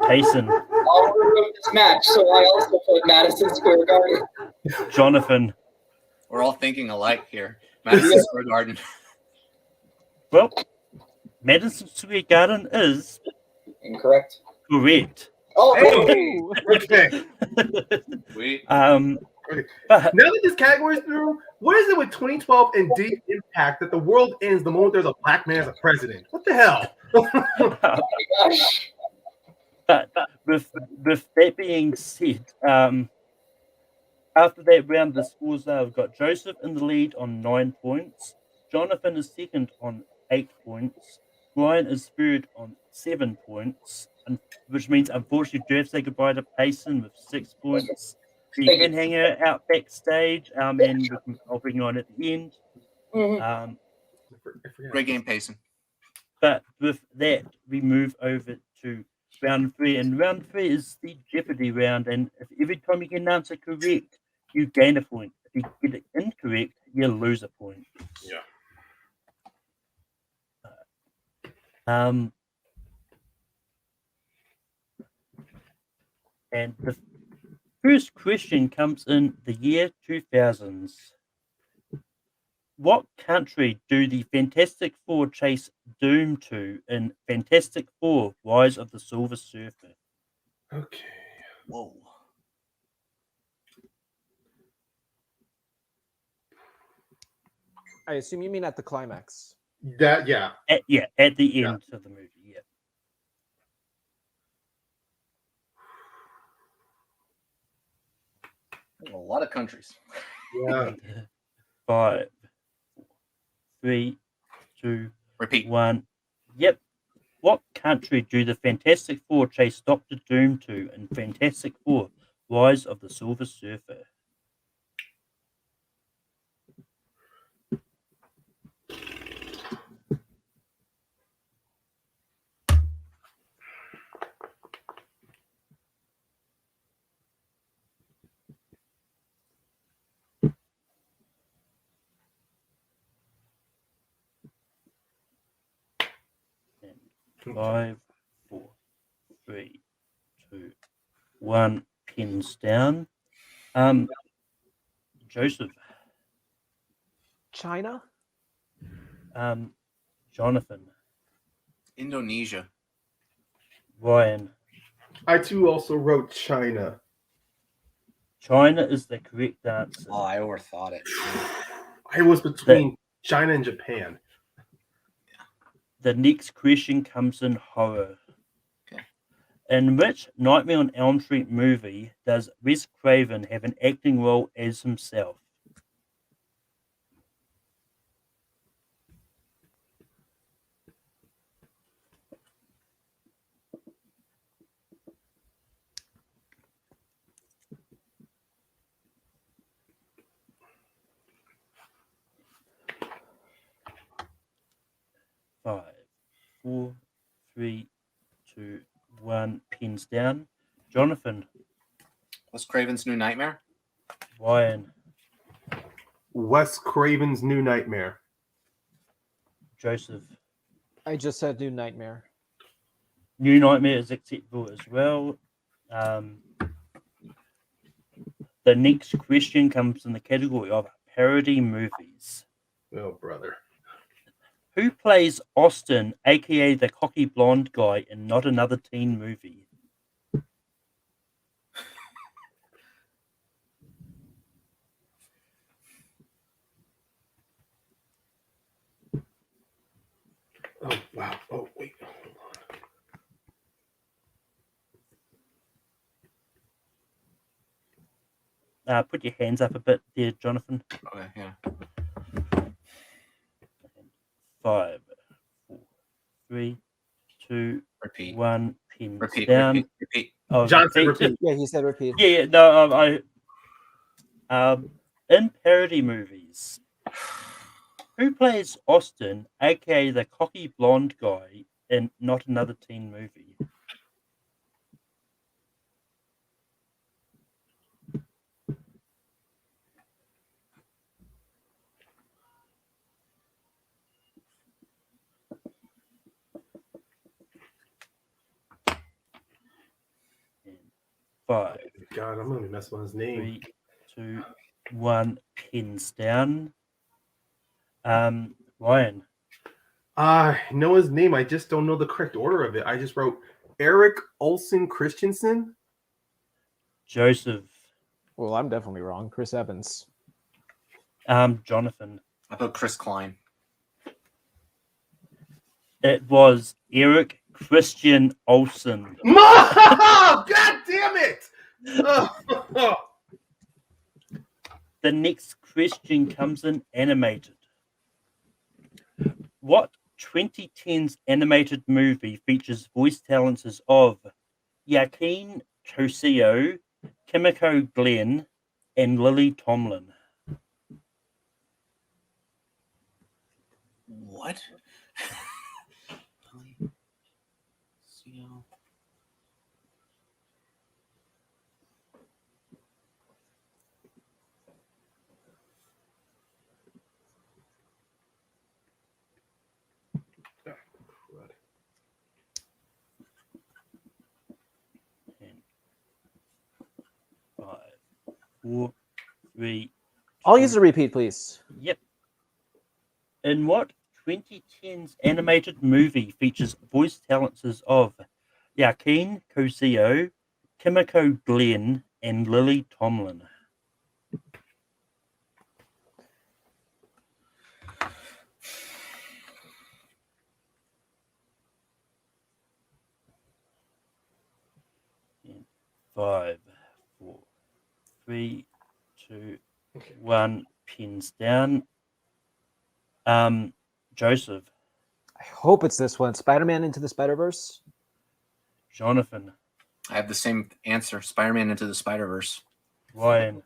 Payson. I'll remove this match, so I also put Madison Square Garden. Jonathan. We're all thinking alike here. Madison Square Garden. Well, Madison Square Garden is incorrect. Correct. Oh, hey! Okay. Sweet. Okay. Now that this category is through, what is it with 2012 and Deep Impact that the world ends the moment there's a black man as a president? What the hell? oh my gosh. But with that being said, after that round, the scores are: we've got Joseph in the lead on 9 points. Jonathan is second on 8 points. Ryan is third on 7 points, which means unfortunately you do have to say goodbye to Payson with 6 points. So you can hang out backstage, and I'll bring you on at the end. Great game, Payson. But with that, we move over to round 3, and round 3 is the Jeopardy round. And if every time you get an answer correct, you gain a point. If you get it incorrect, you lose a point. Yeah. And the first question comes in the year 2000s. What country do the Fantastic Four chase Doom to in Fantastic Four: Rise of the Silver Surfer? Okay. Whoa. I assume you mean at the climax. That yeah. At the end of the movie. Yeah. A lot of countries. Yeah. 5, 3, 2, Repeat. 1. Yep. What country do the Fantastic Four chase Doctor Doom to in Fantastic Four: Rise of the Silver Surfer? And 5, 4, 3, 2, 1. Pins down. Joseph. China? Jonathan. Indonesia. Ryan. I too also wrote China. China is the correct answer. Oh, I overthought it. I was between China and Japan. The next question comes in horror. Okay. In which Nightmare on Elm Street movie does Wes Craven have an acting role as himself? Five, 4, 3, 2, 1. Pins down. Jonathan. Wes Craven's New Nightmare. Ryan. Wes Craven's New Nightmare. Joseph. I just said New Nightmare. New Nightmare is acceptable as well. The next question comes in the category of parody movies. Oh, brother. Who plays Austin, aka the cocky blonde guy, in Not Another Teen Movie? Oh, wow. Oh, wait. Hold on. Put your hands up a bit there, Jonathan. Okay, yeah. 5, 4, 3, 2, Repeat. 1. Pins Repeat. down. Repeat. Oh, Johnson, repeat. Yeah, he said repeat. Yeah, no, in parody movies, who plays Austin, aka the cocky blonde guy, in Not Another Teen Movie? And 5, God, I'm going to mess with his name. 3, 2, 1. Pins down. Ryan. I know his name. I just don't know the correct order of it. I just wrote Eric Olsen Christensen. Joseph. Well, I'm definitely wrong. Chris Evans. Jonathan. I put Chris Klein. It was Eric Christian Olsen. God damn it! Oh. The next question comes in animated. What 2010s animated movie features voice talents of Joaquin Cosio, Kimiko Glenn, and Lily Tomlin? What? And 5, 4, 3. I'll use a repeat, please. Yep. In what 2010s animated movie features voice talents of Joaquin Cosio, Kimiko Glenn, and Lily Tomlin? And 5, 4, 3, 2, 1. Pins down. Joseph. I hope it's this one. Spider-Man Into the Spider-Verse. Jonathan. I have the same answer. Spider-Man Into the Spider-Verse. Ryan.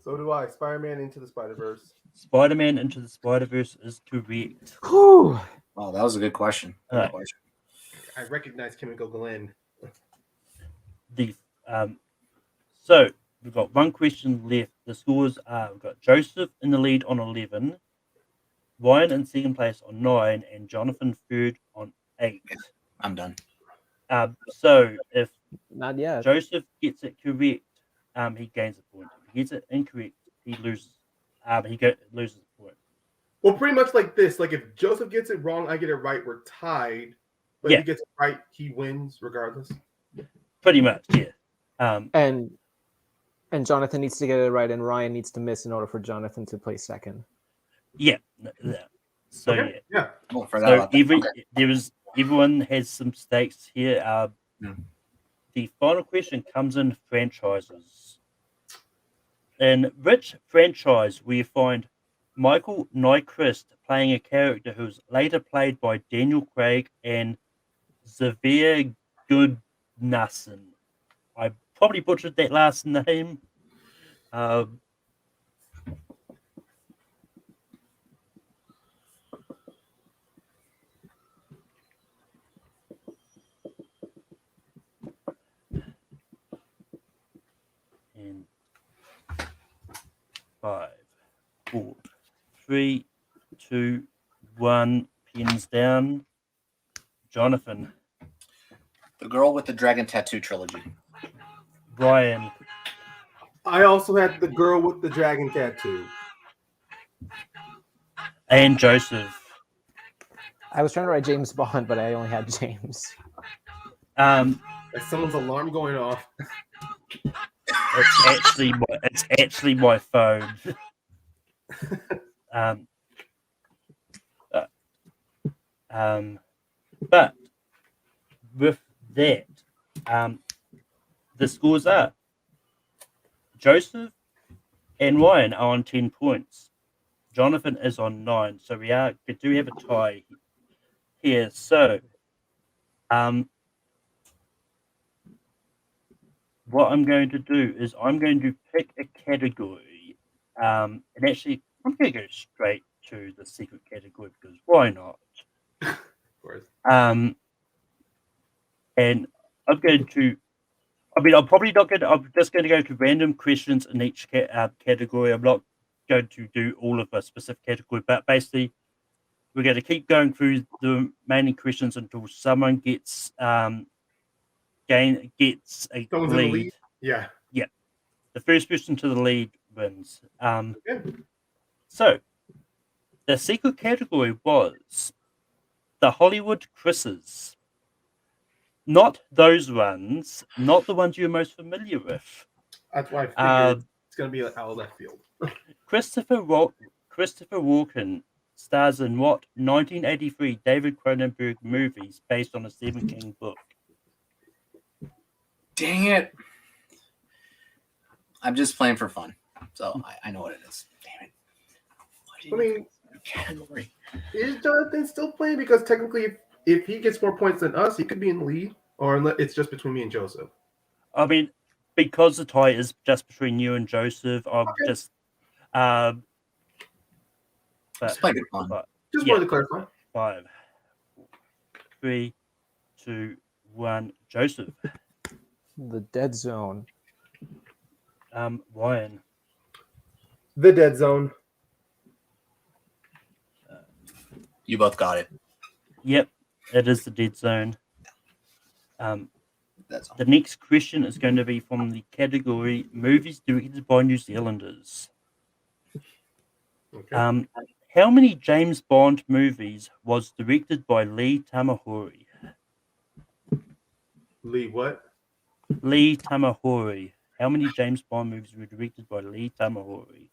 So do I. Spider-Man Into the Spider-Verse. Spider-Man Into the Spider-Verse is correct. Whew. Oh, that was a good question. Good Alright. question. I recognize Chemical Glenn. So we've got one question left. The scores are we've got Joseph in the lead on 11, Ryan in second place on 9, and Jonathan third on 8. I'm done. So if Not yet. Joseph gets it correct, he gains a point. If he gets it incorrect, he loses. Loses a point. Well, pretty much like this. Like if Joseph gets it wrong, I get it right. We're tied. But if he gets it right, he wins regardless. Pretty much, yeah. And Jonathan needs to get it right, and Ryan needs to miss in order for Jonathan to play second. Yeah. So Okay. Yeah. Oh, forgot So about that. everyone has some stakes here. The final question comes in franchises. In which franchise will you find Michael Nyquist playing a character who was later played by Daniel Craig and Xavier Goodnasson? I probably butchered that last name. And 5, 4, 3, 2, 1. Pins down. Jonathan. The Girl with the Dragon Tattoo trilogy. Brian. I also had the Girl with the Dragon Tattoo. And Joseph. I was trying to write James Bond, but I only had James. Is someone's alarm going off? It's actually my phone. But with that, the scores are Joseph and Ryan are on 10 points. Jonathan is on 9. So we do have a tie here. So what I'm going to do is I'm going to pick a category. And actually, I'm going to go straight to the secret category because why not? Of course. And I'm going to. I'm probably not going to. I'm just going to go to random questions in each category. I'm not going to do all of a specific category, but basically, we're going to keep going through the remaining questions until someone gets a Someone's in the lead. lead? Yeah. Yeah. The first person to the lead wins. Okay. So, the secret category was the Hollywood Chris's. Not those ones, not the ones you're most familiar with. That's why I figured it's going to be out of left field. Christopher Walken stars in what 1983 David Cronenberg movies based on a Stephen King book? Dang it. I'm just playing for fun. So I know what it is. Damn it. I mean, category. Is Jonathan still playing? Because technically, if he gets more points than us, he could be in the lead. Or it's just between me and Joseph. I mean, because the tie is just between you and Joseph, I'm just Just play good fun. Just wanted to clarify. 5, 3, 2, 1. Joseph. The Dead Zone. Ryan. The Dead Zone. You both got it. Yep, it is the Dead Zone. That's all. The next question is going to be from the category movies directed by New Zealanders. Okay. How many James Bond movies was directed by Lee Tamahori? Lee what? Lee Tamahori. How many James Bond movies were directed by Lee Tamahori?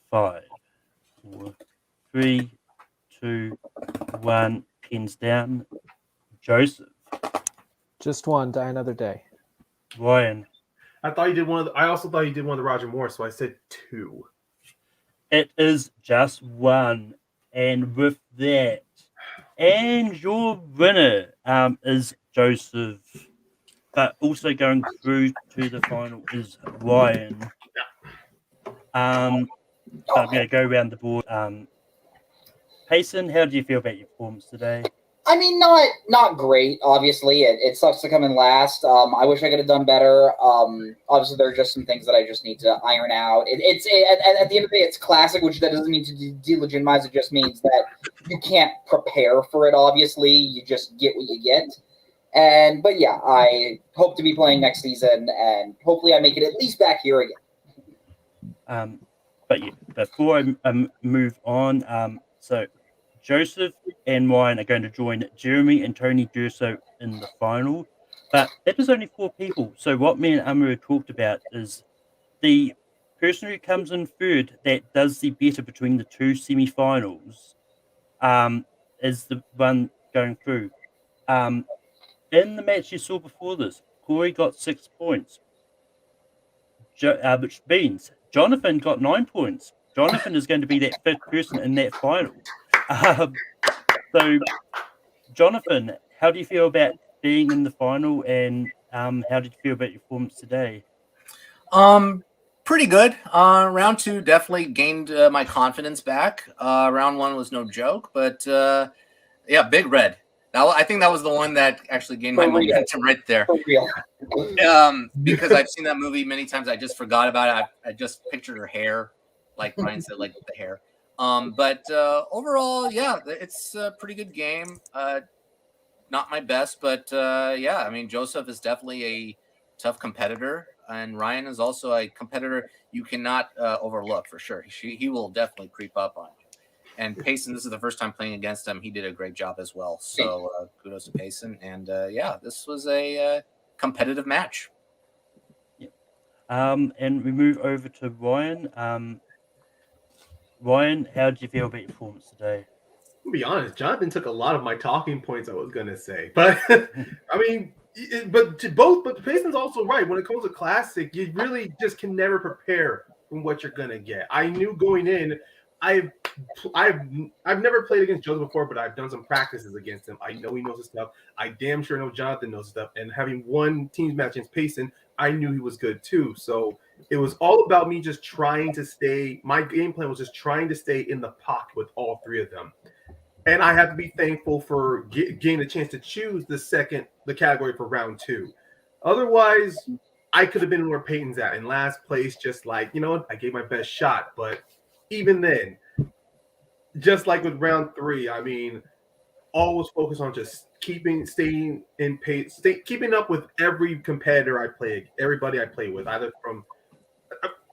Five, 4, 3, 2, 1. Pins down. Joseph. Just one, die another day. Ryan. I thought you did one. I also thought you did one of the Roger Moore, so I said 2. It is just 1, and with that, and your winner is Joseph, but also going through to the final is Ryan. I'm going to go around the board. Payson, how do you feel about your performance today? I mean, not great. Obviously, it sucks to come in last. I wish I could have done better. Obviously, there are just some things that I just need to iron out. At the end of the day, it's classic, which that doesn't mean to delegitimize. It just means that you can't prepare for it. Obviously, you just get what you get. But yeah, I hope to be playing next season, and hopefully, I make it at least back here again. But yeah, before I move on, so Joseph and Ryan are going to join Jeremy and Tony Durso in the final. But that was only 4 people. So what me and Amara talked about is the person who comes in third that does the better between the 2 semi-finals is the one going through. In the match you saw before this, Corey got 6 points, which means Jonathan got 9 points. Jonathan is going to be that 5th person in that final. So, Jonathan, how do you feel about being in the final, and how did you feel about your performance today? Pretty good. Round 2 definitely gained my confidence back. Round 1 was no joke, but yeah, Big Red. I think that was the one that actually gained my momentum right there. Because I've seen that movie many times. I just forgot about it. I just pictured her hair, like Ryan said, like the hair. But overall, yeah, it's a pretty good game. Not my best, but yeah, I mean, Joseph is definitely a tough competitor, and Ryan is also a competitor you cannot overlook for sure. He will definitely creep up on you. And Payson, this is the first time playing against him. He did a great job as well. So kudos to Payson. And yeah, this was a competitive match. Yeah. And we move over to Ryan. Ryan, how did you feel about your performance today? To be honest, Jonathan took a lot of my talking points I was going to say. But, I mean, but Payson's also right. When it comes to Classic, you really just can never prepare from what you're going to get. I knew going in, I've never played against Joseph before, but I've done some practices against him. I know he knows his stuff. I damn sure know Jonathan knows stuff. And having one team's match against Payson, I knew he was good too. So it was all about me just trying to stay. My game plan was just trying to stay in the pocket with all 3 of them. And I have to be thankful for getting a chance to choose the category for round 2. Otherwise, I could have been where Peyton's at in last place. Just like, you know what, I gave my best shot, but even then, just like with round 3, I mean, always focus on just keeping up with every competitor I play, everybody I play with, either from.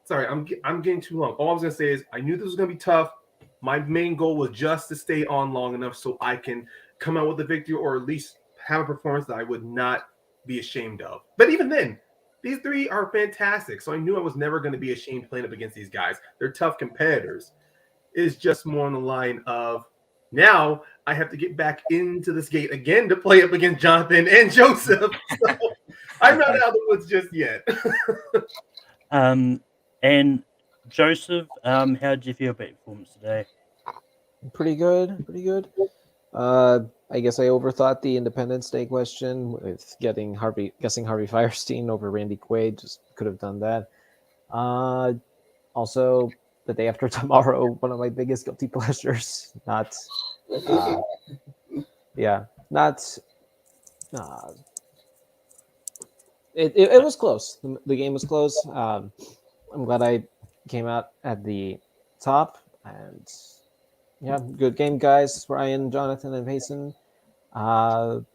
Sorry, I'm getting too long. All I was gonna say is I knew this was gonna be tough. My main goal was just to stay on long enough so I can come out with a victory, or at least have a performance that I would not be ashamed of. But even then, these 3 are fantastic. So I knew I was never going to be ashamed playing up against these guys. They're tough competitors. It's just more on the line of now I have to get back into this gate again to play up against Jonathan and Joseph. So I'm not out of the woods just yet. And Joseph, how did you feel about your performance today? Pretty good. I guess I overthought the Independence Day question with guessing Harvey Fierstein over Randy Quaid. Just could have done that. Also, the day after tomorrow, one of my biggest guilty pleasures. It was close. The game was close. I'm glad I came out at the top, and yeah, good game, guys. Ryan, Jonathan, and Payson.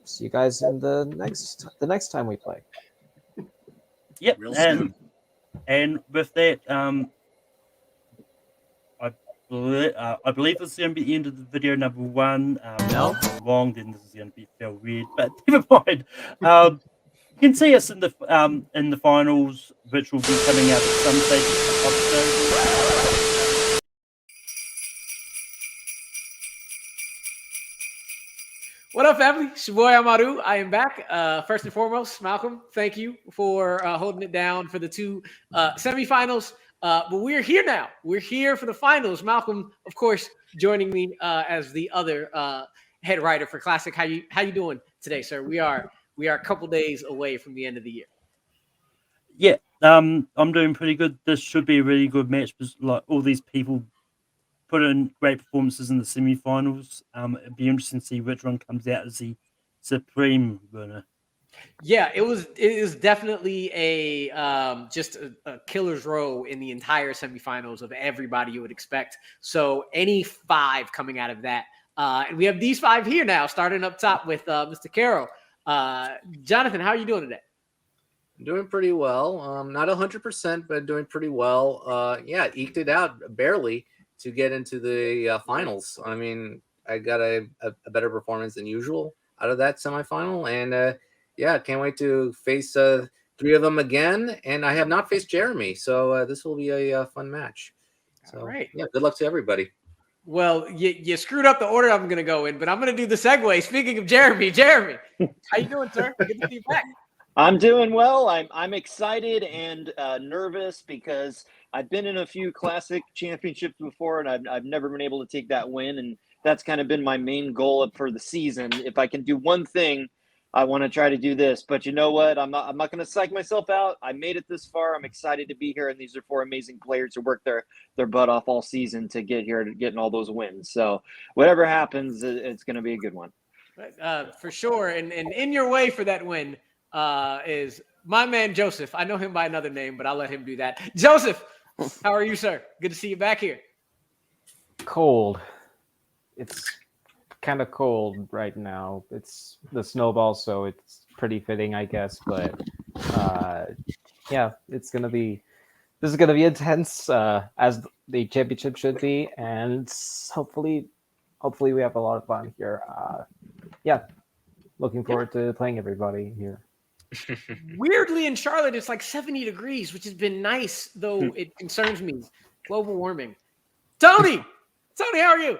See you guys in the next time we play. Yep, Real soon. And with that, I believe this is going to be the end of the video number 1. No, if I'm wrong, then this is going to feel weird, but never mind. You can see us in the finals, which will be coming out at some stage of the episode. What up, family? It's your boy Amaru. I am back. First and foremost, Malcolm, thank you for holding it down for the two semifinals. But we're here now. We're here for the finals. Malcolm, of course, joining me as the other head writer for Classic. How you doing today, sir? We are a couple days away from the end of the year. Yeah, I'm doing pretty good. This should be a really good match because like all these people put in great performances in the semi-finals. It'd be interesting to see which one comes out as the supreme winner. Yeah, it is definitely a just a killer's row in the entire semifinals of everybody you would expect. So any 5 coming out of that, and we have these 5 here now, starting up top with Mr. Carroll. Jonathan, how are you doing today? Doing pretty well. Not 100%, but doing pretty well. Yeah, eked it out barely to get into the finals. I mean, I got a better performance than usual out of that semifinal, and yeah, can't wait to face 3 of them again. And I have not faced Jeremy, so this will be a fun match. So, all right. Yeah, good luck to everybody. Well, you screwed up the order I'm going to go in, but I'm going to do the segue. Speaking of Jeremy, how you doing, sir? Good to see you back. I'm doing well. I'm excited and nervous because I've been in a few classic championships before, and I've never been able to take that win, and that's kind of been my main goal for the season. If I can do one thing, I want to try to do this. But you know what? I'm not going to psych myself out. I made it this far. I'm excited to be here, and these are 4 amazing players who worked their butt off all season to get here, to getting all those wins. So whatever happens, it's going to be a good one. For sure, and in your way for that win is my man Joseph. I know him by another name, but I'll let him do that. Joseph, how are you, sir? Good to see you back here. Cold. It's kind of cold right now. It's the Snowball, so it's pretty fitting, I guess. But yeah, this is gonna be intense, as the championship should be, and hopefully we have a lot of fun here. Yeah, looking forward to playing everybody here. Weirdly, in Charlotte, it's like 70 degrees, which has been nice, though it concerns me. Global warming. Tony, how are you?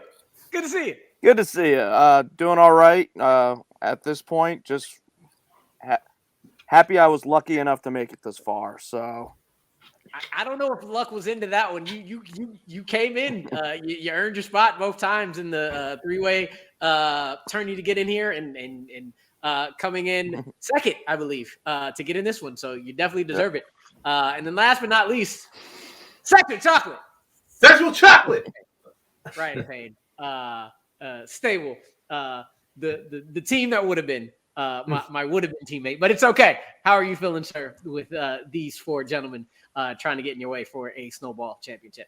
Good to see you. Good to see you. Doing all right. At this point, just happy I was lucky enough to make it this far. So I don't know if luck was into that one. You came in. You earned your spot both times in the 3-way tourney to get in here, and coming in second, I believe, to get in this one. So you definitely deserve it. And then last but not least, Sexual Chocolate. Sexual Chocolate. Right, Payne. Stable. The team that would have been my would have been teammate, but it's okay. How are you feeling, sir, with these 4 gentlemen trying to get in your way for a Snowball championship?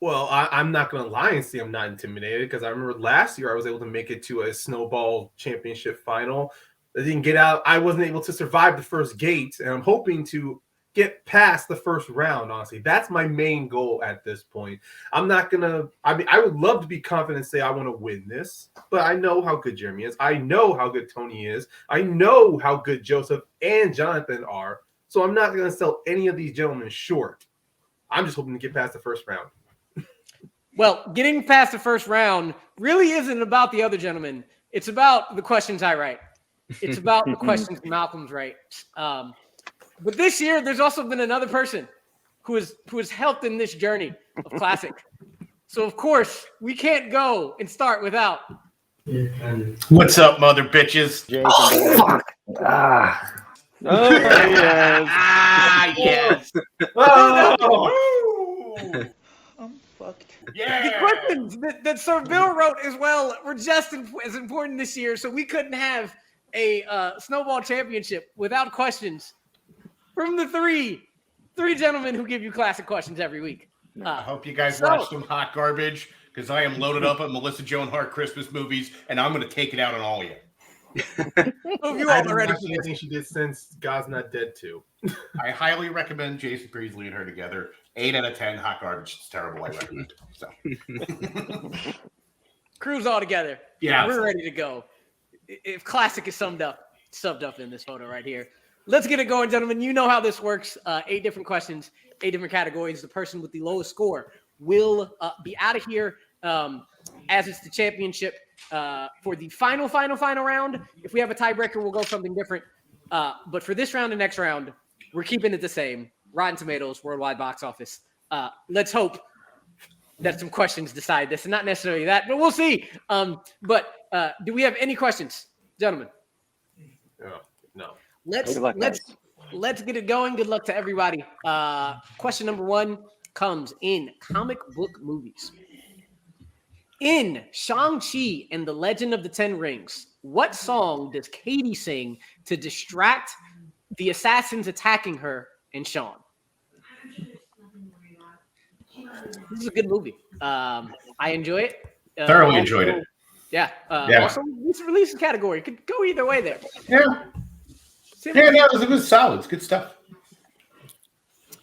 Well, I'm not going to lie and say I'm not intimidated, because I remember last year I was able to make it to a Snowball championship final. I didn't get out. I wasn't able to survive the first gate, and I'm hoping to get past the first round, honestly. That's my main goal at this point. I'm not going to – I mean, I would love to be confident and say I want to win this, but I know how good Jeremy is. I know how good Tony is. I know how good Joseph and Jonathan are, so I'm not going to sell any of these gentlemen short. I'm just hoping to get past the first round. Well, getting past the first round really isn't about the other gentlemen. It's about the questions I write. It's about the questions Malcolm's writes. But this year, there's also been another person who has helped in this journey of Classic. So, of course, we can't go and start without. What's up, mother bitches? Fuck. oh yes. Yes. Oh! I'm fucked. Yeah. The questions that Sir Bill wrote as well were just as important this year, so we couldn't have a Snowball championship without questions from the three gentlemen who give you classic questions every week. I hope you guys watch some hot garbage, because I am loaded up at Melissa Joan Hart Christmas movies, and I'm going to take it out on all of you. You I all haven't already watched anything she did since God's Not Dead 2. I highly recommend Jason Priestley and her together. 8 out of 10 hot garbage. It's terrible. I recommend it. So. Crew's all together. Yeah. We're ready to go. If classic is summed up in this photo right here. Let's get it going, gentlemen. You know how this works. 8 different questions, 8 different categories. The person with the lowest score will be out of here. as it's the championship for the final round. If we have a tiebreaker, we'll go something different. But for this round and next round, we're keeping it the same. Rotten Tomatoes, worldwide box office. Let's hope that some questions decide this, and not necessarily that, but we'll see. But do we have any questions, gentlemen? No. Let's get it going. Good luck to everybody. Question number 1 comes in comic book movies. In Shang-Chi and the Legend of the Ten Rings, what song does Katie sing to distract the assassins attacking her and Sean? This is a good movie. I enjoy it. Thoroughly enjoyed it. Yeah. Yeah. Also, it's a release category. Could go either way there. Yeah. Yeah, no, it was solid. It's good stuff.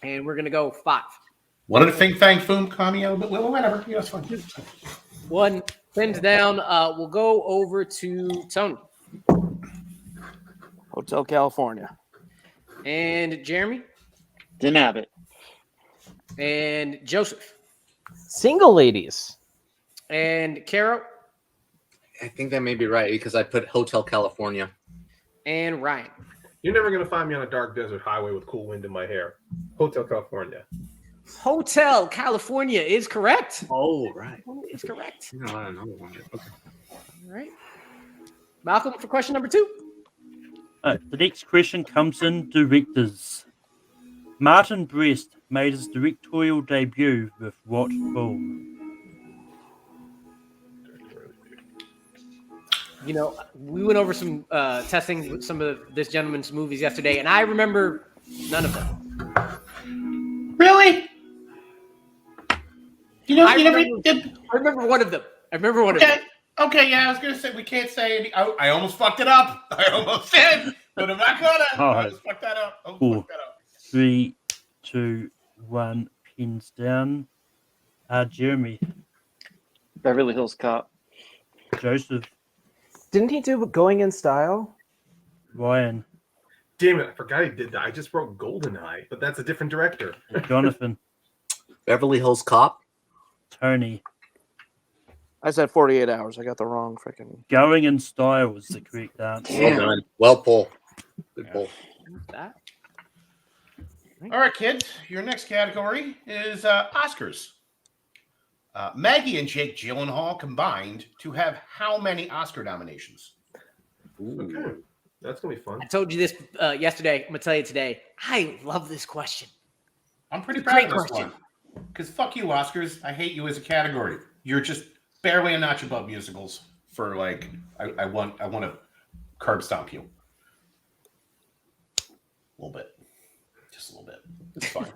And we're going to go 5. One of the Fing Fang Foom cameo, but whatever. Yeah, it's fine. 1 pins down. We'll go over to Tony. Hotel California. And Jeremy. Didn't have it. And Joseph. Single Ladies. And Caro. I think that may be right because I put Hotel California. And Ryan. You're never gonna find me on a dark desert highway with cool wind in my hair. Hotel California. Hotel California is correct. Oh, right. It's correct. No, I don't know. Okay. All right. Malcolm for question number 2. The next question comes in directors. Martin Brest made his directorial debut with what film? You know, we went over some testing with some of this gentleman's movies yesterday, and I remember none of them. Really? I remember one of them. I remember one of them. Okay, yeah, I was gonna say we can't say any. I almost fucked it up. I almost did, but I'm not gonna. I almost fucked that up. 4, 3, 2, 1. Pins down. Jeremy. Beverly Hills Cop. Joseph. Didn't he do Going in Style? Ryan. Damn it, I forgot he did that. I just wrote Goldeneye, but that's a different director. Jonathan. Beverly Hills Cop. Tony. I said 48 hours. I got the wrong freaking. Going in Style was the correct answer. Well done. Well pull. Good pull. That. All right, kids. Your next category is Oscars. Maggie and Jake Gyllenhaal combined to have how many Oscar nominations? Okay, that's gonna be fun. I told you this yesterday. I'm gonna tell you today. I love this question. I'm pretty It's a proud of great this question. one. Because fuck you, Oscars. I hate you as a category. You're just barely a notch above musicals. For like, I want to curb stomp you. A little bit, just a little bit. It's fine.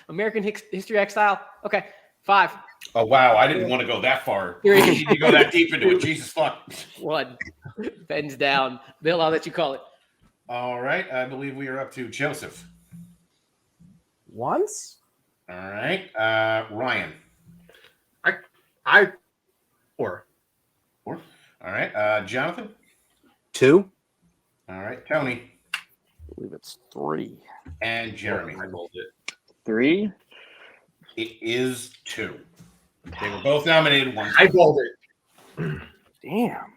American History X style. Okay, 5. Oh wow, I didn't want to go that far. 3. You need to go that deep into it. Jesus fuck. 1. Pens down. Bill, I'll let you call it. All right, I believe we are up to Joseph. Once? All right, Ryan. I 4. 4. All right, Jonathan. 2. All right, Tony. I believe it's 3. And Jeremy. I rolled it. 3. It is 2. They were both nominated. One. I rolled it. Damn.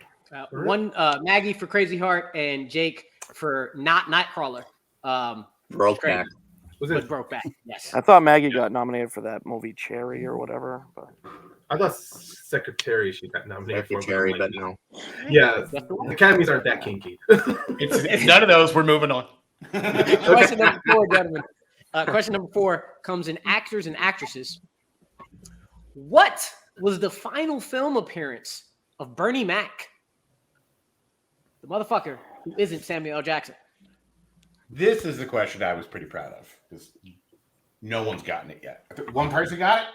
1 Maggie for Crazy Heart and Jake for not Nightcrawler. Brokeback. Was But it? Brokeback. Yes. I thought Maggie got nominated for that movie Cherry or whatever, but I thought Secretary she got nominated for. Cherry, I'm but like, no. yeah, the academies aren't that kinky. It's none of those. We're moving on. Question number 4, gentlemen. Question number 4 comes in actors and actresses. What was the final film appearance of Bernie Mac? The motherfucker who isn't Samuel L. Jackson. This is the question I was pretty proud of because no one's gotten it yet. One person got it.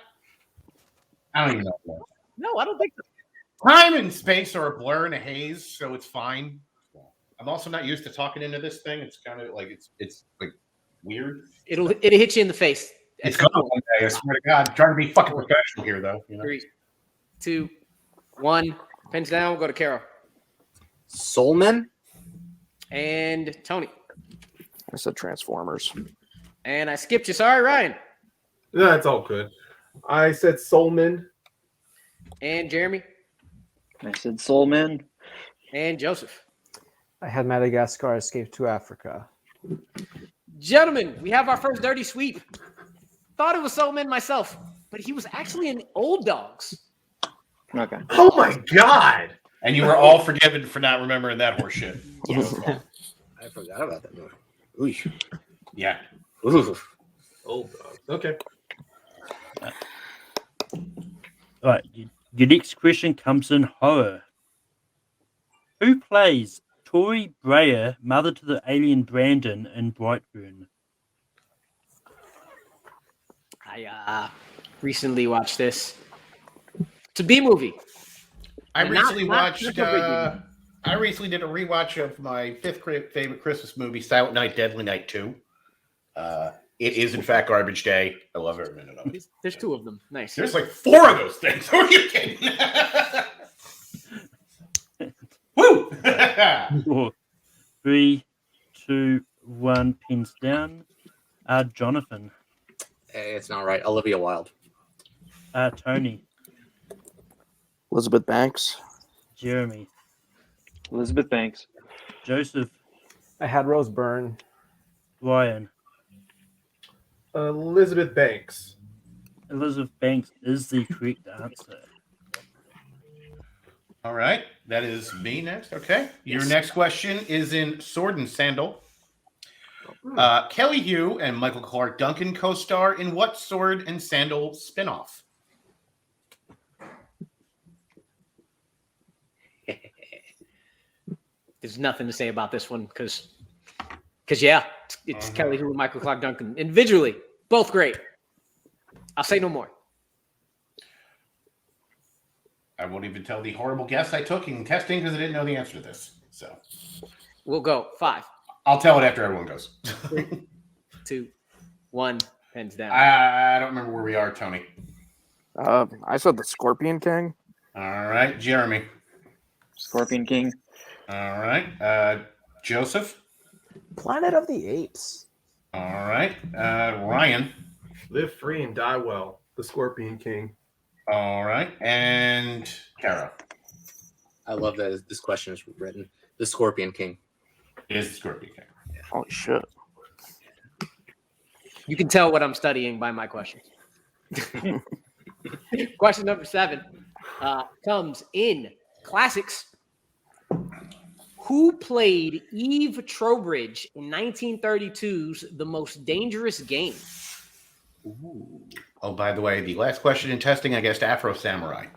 I don't even know. No, I don't think so. Time and space are a blur and a haze, so it's fine. I'm also not used to talking into this thing. It's kind of like it's like weird. It'll hit you in the face. It's coming one day. I swear to God. I'm trying to be fucking professional here, though. You know? 3, 2, 1. Pens down. We'll go to Carol. Soulman. And Tony. I said Transformers. And I skipped you. Sorry, Ryan. That's all good. I said Soulman. And Jeremy? I said Soul Man. And Joseph? I had Madagascar Escape to Africa. Gentlemen, we have our first dirty sweep. Thought it was Soul Man myself, but he was actually in Old Dogs. Okay. Oh my god! And you were all forgiven for not remembering that horse shit. Yes. I forgot about that movie. Ooh. Yeah. Ooh. Old dogs. Okay. All right. Your next question comes in horror. Who plays Tori Breyer, mother to the alien Brandon in Brightburn? I recently watched this. It's a B movie. I And recently not watched. a big movie. I recently did a rewatch of my fifth favorite Christmas movie, Silent Night, Deadly Night 2. It is, in fact, Garbage Day. I love every minute of it. There's two of them. Nice. There's like 4 of those things. Who are you kidding? Woo! 4, 3, 2, 1. Pins down. Jonathan. Hey, it's not right. Olivia Wilde. Tony. Elizabeth Banks. Jeremy. Elizabeth Banks. Joseph. I had Rose Byrne. Ryan. Elizabeth Banks. Elizabeth Banks is the correct answer. All right. That is me next. Okay. Your next question is in Sword and Sandal. Kelly Hu and Michael Clark Duncan co-star in what Sword and Sandal spinoff? There's nothing to say about this one because yeah, it's Kelly Hu and Michael Clark Duncan individually, both great. I'll say no more. I won't even tell the horrible guess I took in testing because I didn't know the answer to this. So we'll go 5. I'll tell it after everyone goes. 3, 2, 1. Pens down. I don't remember where we are, Tony. I said the Scorpion King. All right, Jeremy. Scorpion King. All right, Joseph. Planet of the Apes. All right, Ryan. Live free and die well. The Scorpion King. All right, and Kara. I love that this question is written. The Scorpion King. It is the Scorpion King. Yeah. Holy shit. You can tell what I'm studying by my questions. Question number 7 comes in classics. Who played Eve Trowbridge in 1932's The Most Dangerous Game? Ooh. Oh, by the way, the last question in testing, I guessed Afro Samurai.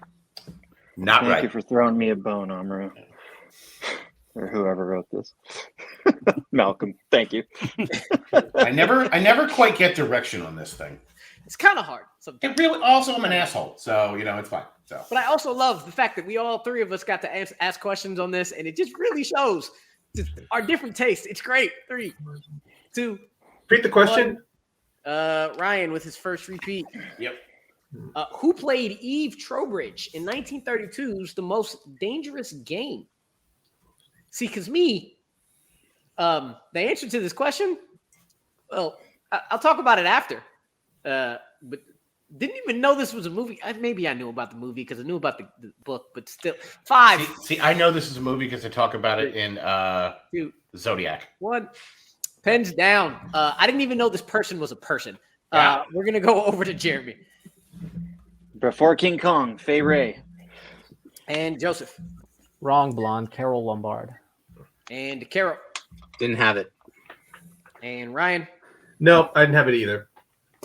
Not Thank right. you for throwing me a bone, Amro. Or whoever wrote this. Malcolm, thank you. I never quite get direction on this thing. It's kind of hard. It really. Also, I'm an asshole, so it's fine. So, but I also love the fact that we all 3 of us got to ask questions on this, and it just really shows our different tastes. It's great. 3, 2. Repeat the question. 1. Ryan with his first repeat. Yep. Who played Eve Trowbridge in 1932's The Most Dangerous Game? See, because the answer to this question, well, I'll talk about it after. But didn't even know this was a movie. Maybe I knew about the movie because I knew about the book, but still. 5. See, I know this is a movie because I talk about it in 2, Zodiac. 1. Pens down. I didn't even know this person was a person. Yeah. We're going to go over to Jeremy. Before King Kong, Fay Ray. And Joseph. Wrong, blonde. Carol Lombard. And Carol. Didn't have it. And Ryan. Nope, I didn't have it either.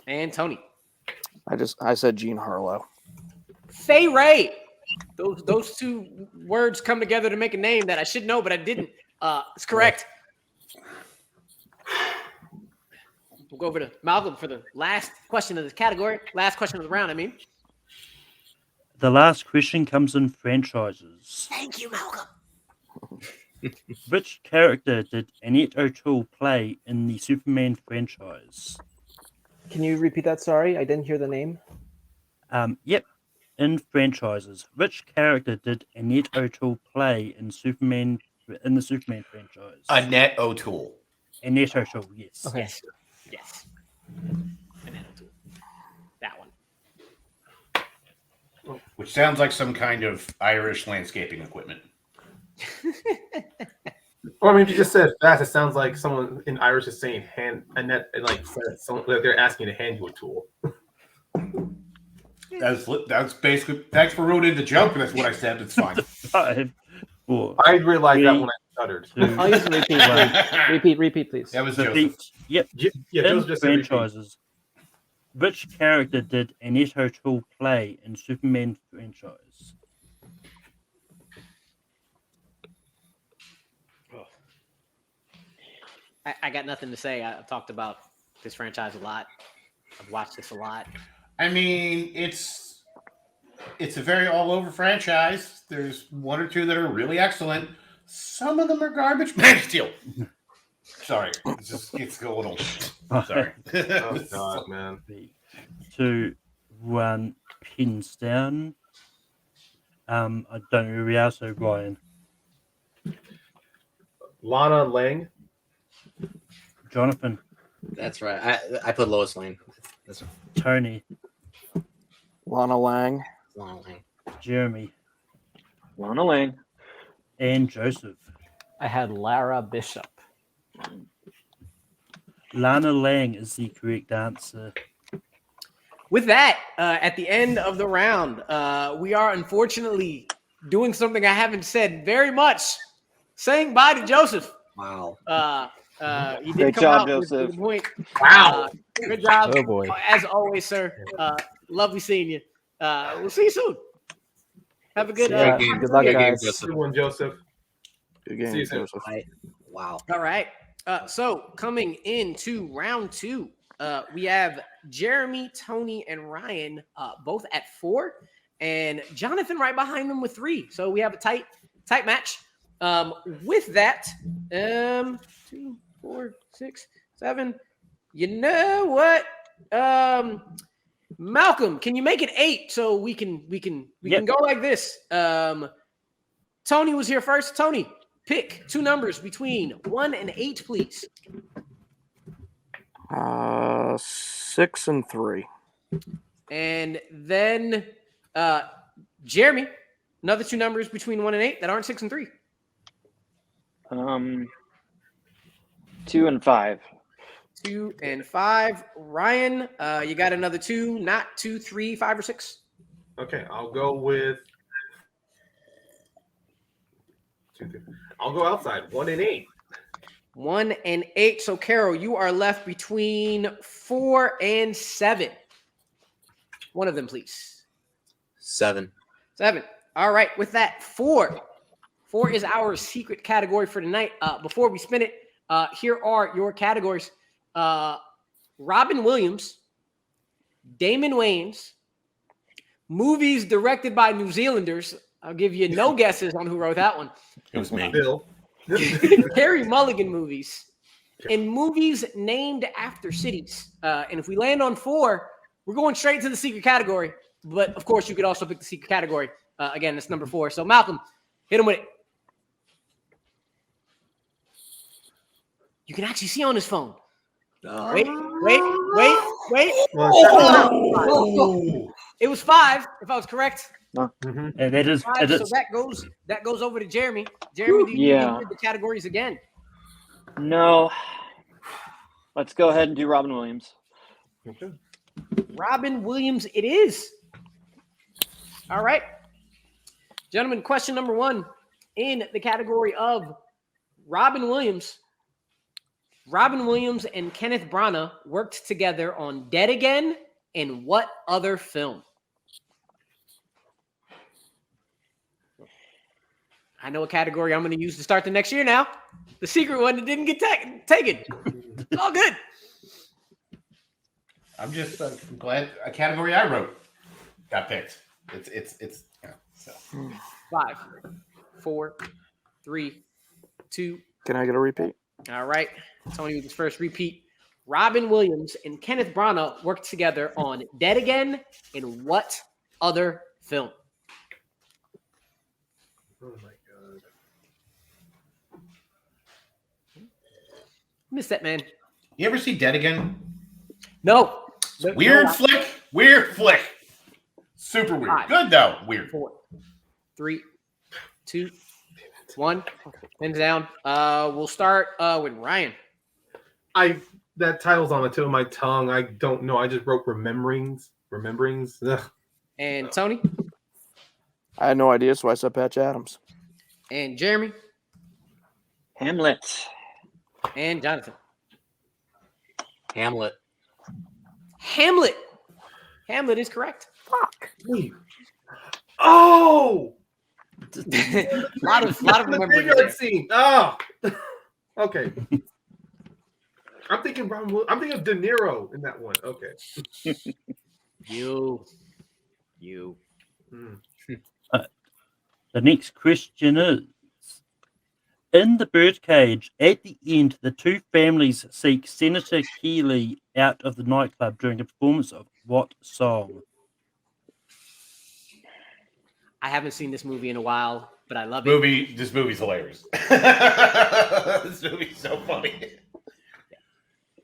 And Tony. I said Jean Harlow. Fay Ray. Those 2 words come together to make a name that I should know, but I didn't. It's correct. We'll go over to Malcolm for the last question of this category. Last question of the round, I mean. The last question comes in franchises. Thank you, Malcolm. Which character did Annette O'Toole play in the Superman franchise? Can you repeat that? Sorry, I didn't hear the name. Yep. In franchises, which character did Annette O'Toole play in the Superman franchise? Annette O'Toole. Annette O'Toole, yes. Okay. Yes. Annette O'Toole. That one. which sounds like some kind of Irish landscaping equipment. Or I mean, if you just said fast, it sounds like someone in Irish is saying hand, and that and like they're asking you to hand you a tool. That's basically. Thanks for ruining the joke. That's what I said. It's fine. 5, 4. I realized that 3, when I stuttered. 2, I'll use the repeat, 1. repeat, please. That was The Joseph. beat. Yep. Yeah, In Joseph just said repeat. franchises, which character did Annette Tool play in Superman franchise? I got nothing to say. I've talked about this franchise a lot. I've watched this a lot. I mean, it's a very all over franchise. There's one or two that are really excellent. Some of them are garbage. Man of Steel. Sorry, it's a little. Sorry. Oh God, man. 3, 2, 1. Pins down. I don't know who we are, so Ryan. Lana Lang. Jonathan. That's right. I put Lois Lane. That's right. Tony. Lana Lang. Lana Lang. Jeremy. Lana Lang. And Joseph. I had Lara Bishop. Lana Lang is the correct answer. With that, at the end of the round, we are unfortunately doing something I haven't said very much. Saying bye to Joseph. Wow. He did Great come job, out with Joseph. the point. Wow. Good job. Oh, boy. As always, sir. Lovely seeing you. We'll see you soon. Have a good Yeah, game. good luck, Good game, guys. Joseph. Good one, Joseph. Good See you game, soon. Joseph. Wow. All right. So coming into round 2, we have Jeremy, Tony, and Ryan both at 4, and Jonathan right behind them with 3. So we have a tight match. With that, 2, 4, 6, 7. You know what? Malcolm, can you make it 8 so we can go like this? Tony was here first. Tony, pick 2 numbers between 1 and 8, please. 6 and 3. And then Jeremy, another 2 numbers between 1 and 8 that aren't 6 and 3. 2 and 5. 2 and 5. Ryan, you got another 2, not 2, 3, 5, or 6. Okay, I'll go with. I'll go outside. 1 and 8. 1 and 8. So Carol, you are left between 4 and 7. One of them, please. 7. 7. All right. With that, 4. 4 is our secret category for tonight. Before we spin it, here are your categories. Robin Williams, Damon Wayans, movies directed by New Zealanders. I'll give you no guesses on who wrote that one. It was me. Bill. Harry Mulligan movies, and movies named after cities. And if we land on 4, we're going straight to the secret category. But, of course, you could also pick the secret category. Again, that's number 4. So, Malcolm, hit him with it. You can actually see on his phone. Wait. Oh. It was 5, if I was correct. And that is, 5, so that goes over to Jeremy. Jeremy, do you need to read the categories again? No. Let's go ahead and do Robin Williams. Okay. Robin Williams it is. All right. Gentlemen, question number 1 in the category of Robin Williams. Robin Williams and Kenneth Branagh worked together on Dead Again and what other film? I know a category I'm going to use to start the next year now. The secret one that didn't get taken. It's all good. I'm just glad a category I wrote got picked. It's yeah, so. 5, 4, 3, 2. Can I get a repeat? All right. Tony with his first repeat. Robin Williams and Kenneth Branagh worked together on Dead Again and what other film? Oh my God. Missed that, man. You ever see Dead Again? No. Weird flick. Super weird. 5, Good though. Weird. 4, 3, 2, 1. Pins down. We'll start with Ryan. That title's on the tip of my tongue. I don't know. I just wrote Rememberings. Ugh. And Tony. I had no idea, so I said Patch Adams. And Jeremy. Hamlet. And Jonathan. Hamlet. Hamlet. Hamlet is correct. Fuck. Oh! a lot of the remembering graveyard there. scene. Oh, okay. I'm thinking of De Niro in that one. Okay. You. The next question is: in the birdcage, at the end, the two families seek Senator Keeley out of the nightclub during a performance of what song? I haven't seen this movie in a while, but I love it. This movie's hilarious. This movie's so funny.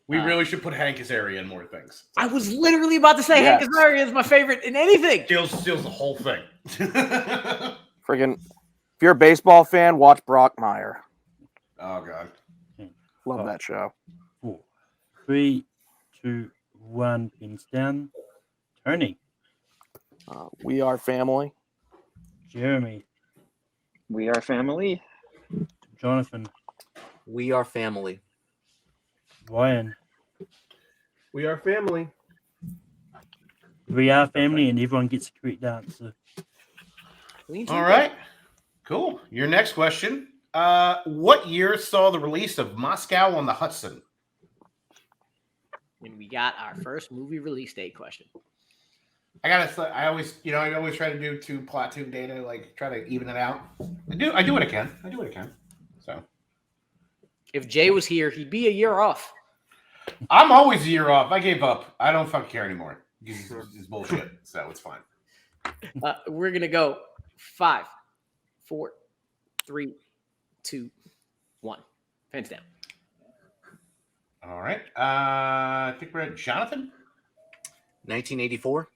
We really should put Hank Azaria in more things. I was literally about to say Yes. Hank Azaria is my favorite in anything. Steals the whole thing. Friggin', if you're a baseball fan, watch Brockmire. Oh God. Love that show. 4, 3, 2, 1. Pins down. Tony. We Are Family. Jeremy. We Are Family. Jonathan. We Are Family. Ryan. We Are Family. We Are Family, and everyone gets the correct answer. All right. Cool. Your next question. What year saw the release of Moscow on the Hudson? And we got our first movie release date question. I always try to do two platoon data, like try to even it out. I do what I can. So If Jay was here, he'd be a year off. I'm always a year off. I gave up. I don't fucking care anymore. It's bullshit. So it's fine. We're gonna go 5, 4, 3, 2, 1. Pens down. All right. I think we're at Jonathan. 1984.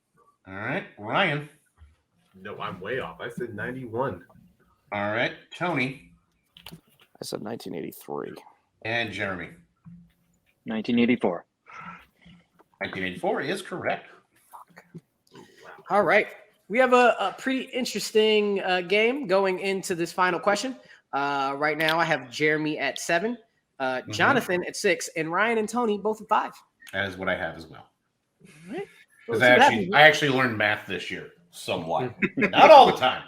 All right. Ryan. No, I'm way off. I said 91. All right. Tony. I said 1983. And Jeremy. 1984. 1984 is correct. All right. We have a pretty interesting game going into this final question. Right now, I have Jeremy at 7, Jonathan at 6, and Ryan and Tony both at 5. That is what I have as well. All right. Because I actually learned math this year somewhat. Not all the time.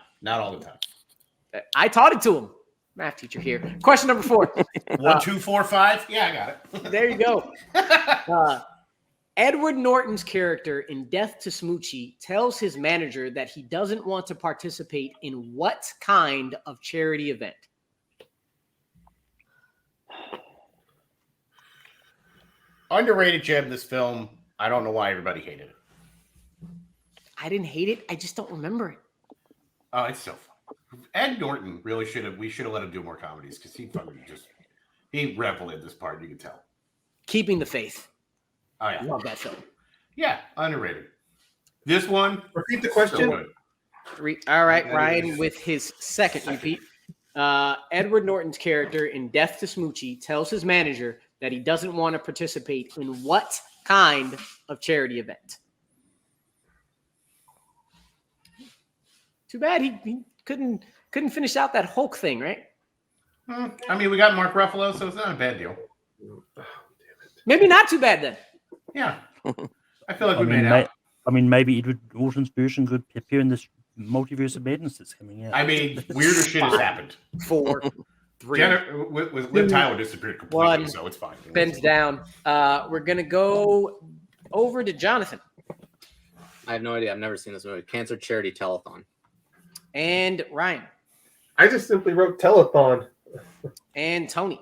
I taught it to him. Math teacher here. Question number 4. 1, 2, 4, 5. Yeah, I got it. There you go. Edward Norton's character in Death to Smoochie tells his manager that he doesn't want to participate in what kind of charity event? Underrated gem, this film. I don't know why everybody hated it. I didn't hate it. I just don't remember it. Oh, it's so fun. Ed Norton really we should have let him do more comedies because he reveled in this part, you can tell. Keeping the Faith. Oh, yeah. Love that film. Yeah, underrated. This one. Repeat the question. All right, Ryan with his second repeat. Edward Norton's character in Death to Smoochie tells his manager that he doesn't want to participate in what kind of charity event? Too bad he couldn't finish out that Hulk thing, right? I mean, we got Mark Ruffalo, so it's not a bad deal. Maybe not too bad then. Yeah. I feel like we made out. I mean, maybe Edward Norton's version could appear in this multiverse of madness that's coming out. I mean, weirder shit has happened. 4, 3. With Liv Tyler disappeared completely, so it's fine. Pens down. We're going to go over to Jonathan. I have no idea. I've never seen this movie. Cancer Charity Telethon. And Ryan. I just simply wrote telethon. And Tony.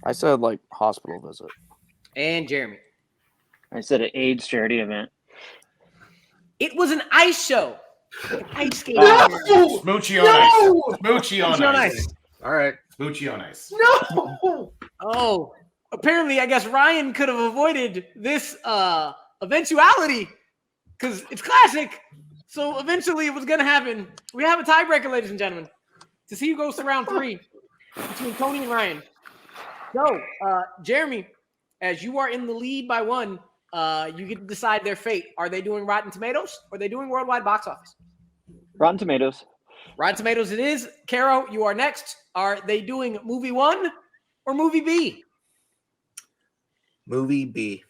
I said like hospital visit. And Jeremy. I said an AIDS charity event. It was an ice show. Ice skating. No! Smoochie on ice. Smoochie on ice. All right. Smoochie on ice. No. Oh, apparently, I guess Ryan could have avoided this eventuality because it's classic. So eventually it was going to happen. We have a tiebreaker, ladies and gentlemen, to see who goes to round 3 between Tony and Ryan. So, Jeremy, as you are in the lead by 1, you get to decide their fate. Are they doing Rotten Tomatoes or are they doing worldwide box office? Rotten Tomatoes. Rotten Tomatoes it is. Caro, you are next. Are they doing movie 1 or movie B? Movie B.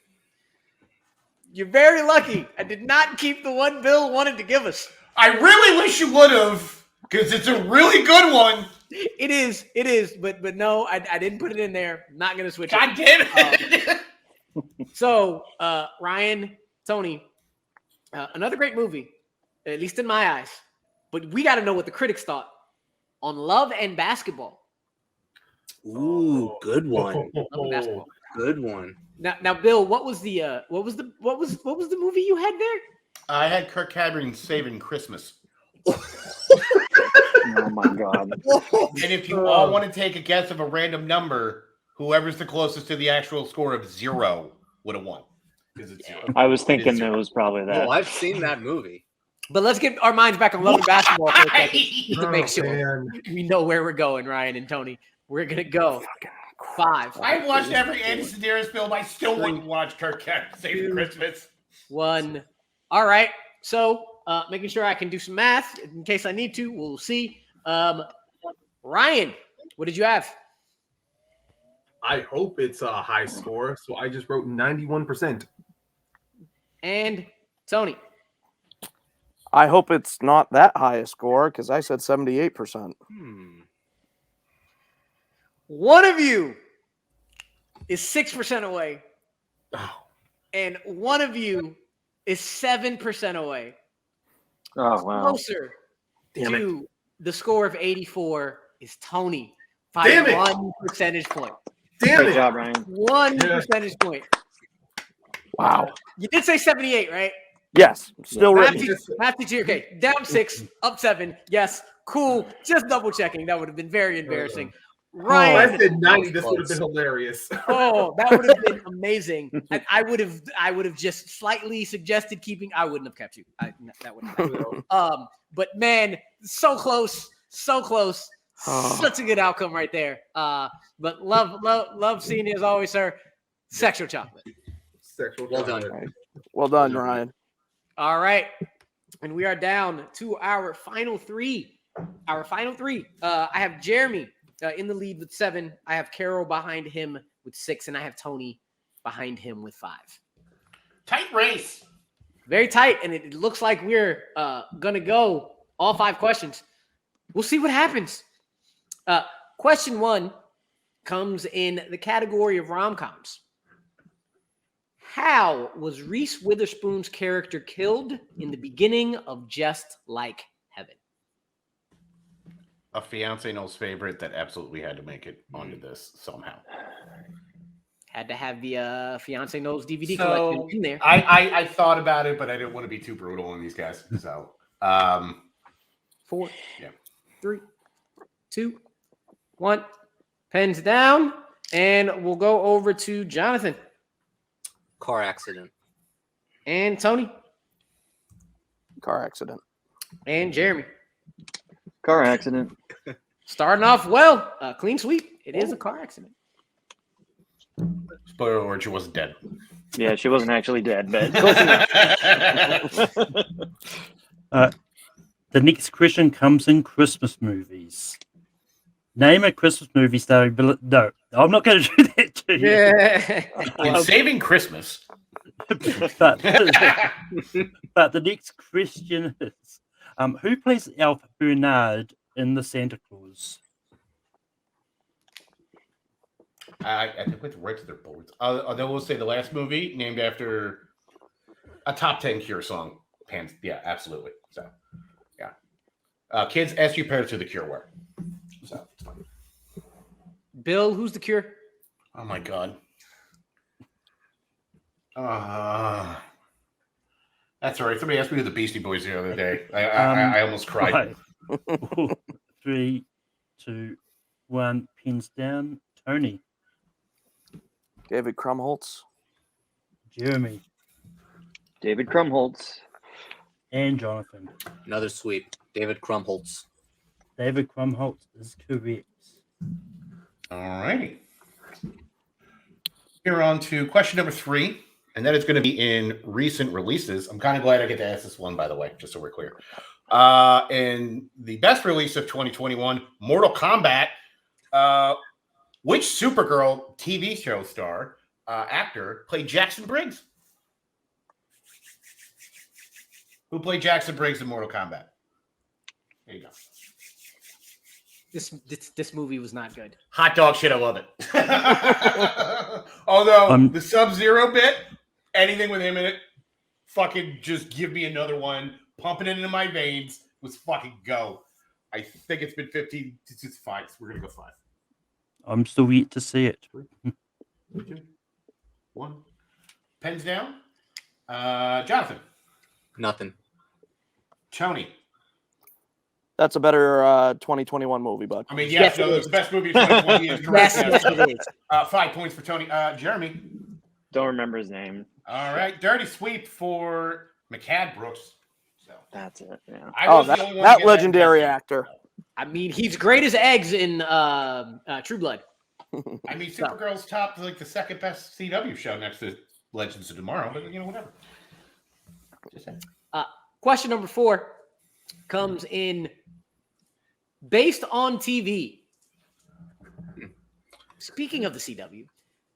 You're very lucky. I did not keep the one Bill wanted to give us. I really wish you would have, because it's a really good one. It is, but no, I didn't put it in there. I'm not gonna switch God it. damn it. So, Ryan, Tony, another great movie, at least in my eyes. But we got to know what the critics thought on Love and Basketball. Ooh, good one. Love and Basketball. Good one. Now, Bill, what was the movie you had there? I had Kirk Cameron Saving Christmas. Oh my God. And if you all want to take a guess of a random number, whoever's the closest to the actual score of 0 would have won. Because it's 0. I was thinking it was probably that. Oh, I've seen that movie. But let's get our minds back on Love and Basketball for a second, just to make sure we know where we're going, Ryan and Tony. We're going to go 5. I watched every Andy Sedaris film. I still wouldn't watch Kirk Cameron Saving Christmas. 1. All right. So, making sure I can do some math in case I need to. We'll see. Ryan, what did you have? I hope it's a high score, so I just wrote 91%. And Tony. I hope it's not that high a score because I said 78%. One of you is 6% away. Oh. And one of you is 7% away. Oh, wow. Closer to the score of 84 is Tony by Damn it. 1 percentage point. Damn Great it. job, Ryan. 1 percentage point. Wow. You did say 78, right? Yes, still written. Math teacher, okay. Down 6, up 7. Yes, cool. Just double checking. That would have been very embarrassing. If Ryan. I said 90, this would have been hilarious. Oh, that would have been amazing. And I would have just slightly suggested keeping. I wouldn't have kept you. That wouldn't have. But man, so close, so close. Such a good outcome right there. But love seeing you as always, sir. Sexual chocolate. Sexual Well chocolate. done. Well done, Ryan. All right, and we are down to our final 3. Our final 3. I have Jeremy in the lead with 7. I have Carol behind him with 6, and I have Tony behind him with 5. Tight race. Very tight, and it looks like we're gonna go all 5 questions. We'll see what happens. Question 1 comes in the category of rom-coms. How was Reese Witherspoon's character killed in the beginning of Just Like Heaven? A fiance knows favorite that absolutely had to make it onto this somehow. Had to have the fiance knows DVD So, collection in there. I thought about it, but I didn't want to be too brutal on these guys. So 4, yeah. 3, 2, 1. Pens down, and we'll go over to Jonathan Car accident. and Tony Car accident. and Jeremy. Car accident. Starting off well, clean sweep. It is a car accident. Spoiler alert, she wasn't dead. Yeah, she wasn't actually dead, but The next question comes in Christmas movies. Name a Christmas movie starring Bill. No, I'm not going to do that to you. Yeah. In Saving Christmas. but the next question is, who plays Elf Bernard in The Santa Claus? I think we have to write to their boards. They will say the last movie named after a top 10 Cure song. Yeah, absolutely. So, yeah. Kids, ask your parents who the Cure were. So, it's fine. Bill, who's the Cure? Oh my God. That's all right. Somebody asked me who the Beastie Boys the other day. I almost cried. 5, 4, 3, 2, 1. Pins down. Tony. David Krumholtz. Jeremy. David Krumholtz. and Jonathan. Another sweep. David Krumholtz. David Krumholtz is correct. All righty. Here on to question number 3, and that is going to be in recent releases. I'm kind of glad I get to ask this one, by the way, just so we're clear. In the best release of 2021, Mortal Kombat, which Supergirl TV show star, actor, played Jackson Briggs? Who played Jackson Briggs in Mortal Kombat? There you go. This movie was not good. Hot dog shit, I love it. Although the Sub-Zero bit, anything with him in it, fucking just give me another one, pumping it into my veins. Let's fucking go. I think it's been 15. It's 5. We're gonna go 5. I'm still yet to see it. 2, 1. Pens down. Jonathan. Nothing. Tony. That's a better 2021 movie, bud. I mean, yes, no, it's the best movie of 2020. Is correct. Yes, it is. 5 points for Tony. Jeremy. Don't remember his name. All right, dirty sweep for McCad Brooks. So that's it. Yeah. That legendary actor. I mean, he's great as eggs in True Blood. I mean, Supergirl's top like the second best CW show next to Legends of Tomorrow, but whatever. Question number 4 comes in based on TV. Speaking of the CW,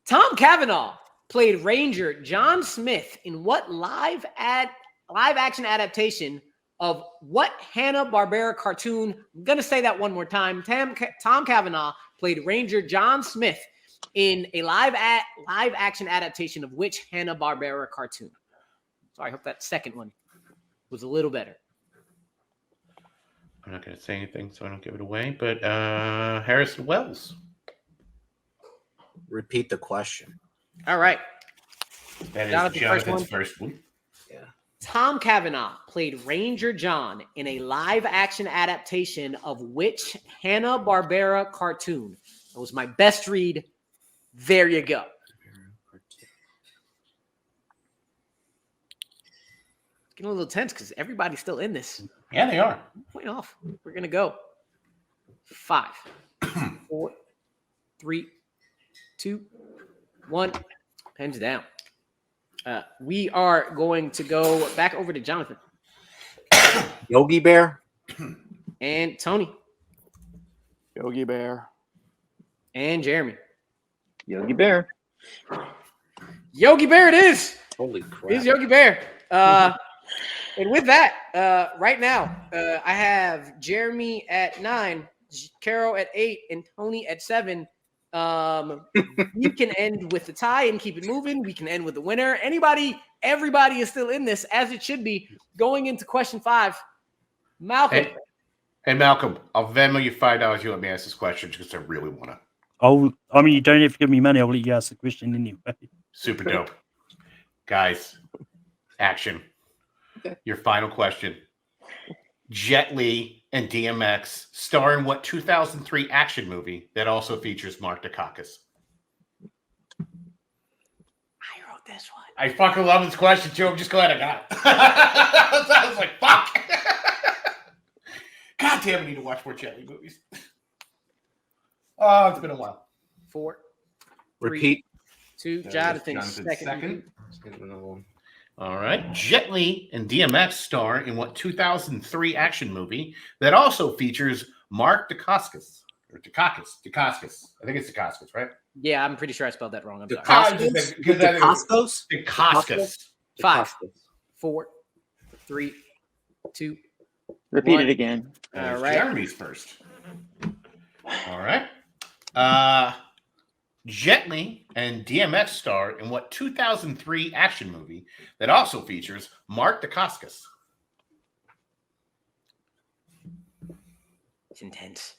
Tom Cavanaugh played Ranger John Smith in what live action adaptation of what Hanna-Barbera cartoon? I'm going to say that one more time. Tom Cavanaugh played Ranger John Smith in a live action adaptation of which Hanna-Barbera cartoon? Sorry, I hope that second one was a little better. I'm not going to say anything so I don't give it away, but Harrison Wells. Repeat the question. All right. That is Jonathan's first one. Yeah. Tom Cavanaugh played Ranger John in a live-action adaptation of which Hanna-Barbera cartoon? That was my best read. There you go. Getting a little tense because everybody's still in this. Yeah, they are. Point off. We're going to go. 5, 4, 3, 2, 1. Pens down. We are going to go back over to Jonathan. Yogi Bear. And Tony. Yogi Bear. And Jeremy. Yogi Bear. Yogi Bear it is. Holy crap. It is Yogi Bear. And with that, right now, I have Jeremy at 9, Carol at 8, and Tony at 7. We can end with the tie and keep it moving. We can end with the winner. Everybody is still in this, as it should be. Going into question 5, Malcolm. Hey, Malcolm, I'll Venmo you $5. You let me ask this question because I really want to. I mean, you don't have to give me money. I'll let you ask the question anyway. Super dope. Guys, action. Your final question. Jet Li and DMX star in what 2003 action movie that also features Mark Dacascos? I wrote this one. I fucking love this question, too. I'm just glad I got it. I was like, fuck. God damn, I need to watch more Jet Li movies. Oh, it's been a while. 4, 3, Repeat. 2. Jonathan's second. All right. Jet Li and DMX star in what 2003 action movie that also features Mark Dacascos? Or Dacascos. I think it's Dacascos, right? Yeah, I'm pretty sure I spelled that wrong. I'm sorry. Dacascos? Dacascos. 5, 4, 3, 2. Repeat 1. it again. All right. Jeremy's first. All right. Jet Li and DMX star in what 2003 action movie that also features Mark Dacascos? It's intense.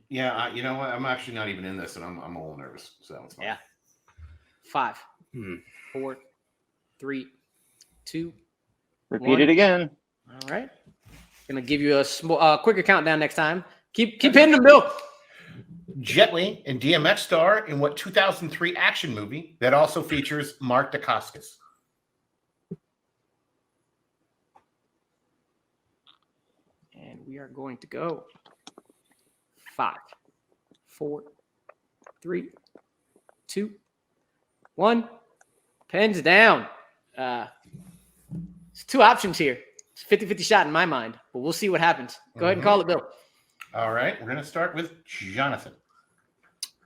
You know what? I'm actually not even in this, and I'm a little nervous. So it's fine. Yeah. 5, 4, 3, 2. Repeat 1. it again. All right. Gonna give you a quicker countdown next time. Keep hitting them, Bill. Jet Li and DMX star in what 2003 action movie that also features Mark Dacascos? we are going to go 5, 4, 3, 2, 1. Pens down. It's 2 options here. It's 50-50 shot in my mind, but we'll see what happens. Go ahead and call it, Bill. All right, we're going to start with Jonathan.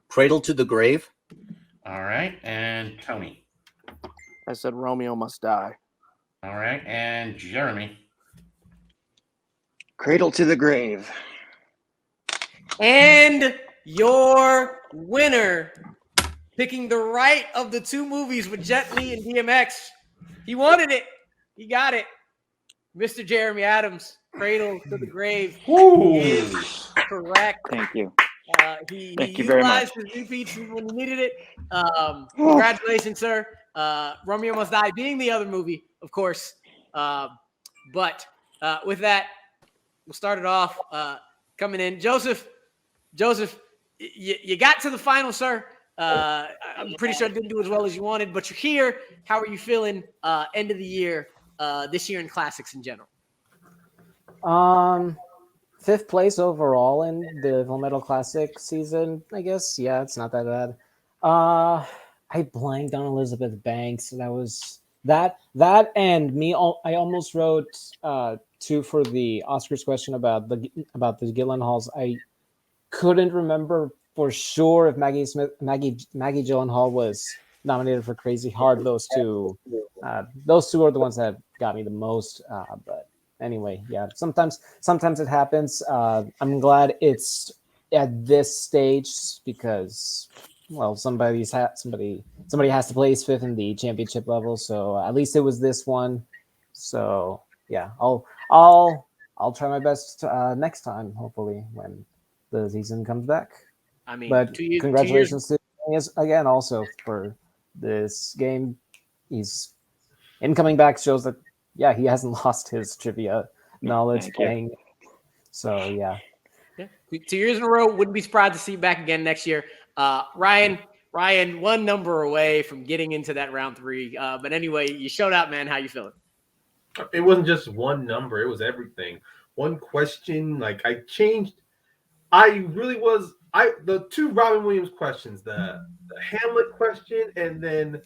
Cradle to the Grave. All right, and Tony. I said Romeo Must Die. All right, and Jeremy. Cradle to the Grave. And your winner, picking the right of the 2 movies with Jet Li and DMX. He wanted it. He got it. Mr. Jeremy Adams, Cradle to the Grave is correct. Thank you. He Thank you very much. utilized his repeats when he needed it. Congratulations, sir. Romeo Must Die being the other movie, of course. But with that, we'll start it off. Coming in, Joseph, you got to the final, sir. I'm pretty sure it didn't do as well as you wanted, but you're here. How are you feeling end of the year, this year in classics in general? 5th place overall in the Full Metal Classic season, I guess. Yeah, it's not that bad. I blanked on Elizabeth Banks. That was that and me. I almost wrote 2 for the Oscars question about the Gyllenhaals. I couldn't remember for sure if Maggie Gyllenhaal was nominated for Crazy Heart. Those two are the ones that got me the most. But anyway, yeah, sometimes it happens. I'm glad it's at this stage because, well, somebody has to place 5th in the championship level. So at least it was this one. So yeah, I'll try my best next time, hopefully when the season comes back. I mean, but congratulations to him again also for this game. He's coming back shows that he hasn't lost his trivia knowledge playing. So yeah. 2 years in a row. Wouldn't be surprised to see you back again next year. Ryan, 1 number away from getting into that round 3. But anyway, you showed out, man. How you feeling? It wasn't just 1 number; it was everything. 1 question, like I changed. I really was. The 2 Robin Williams questions, the Hamlet question, and then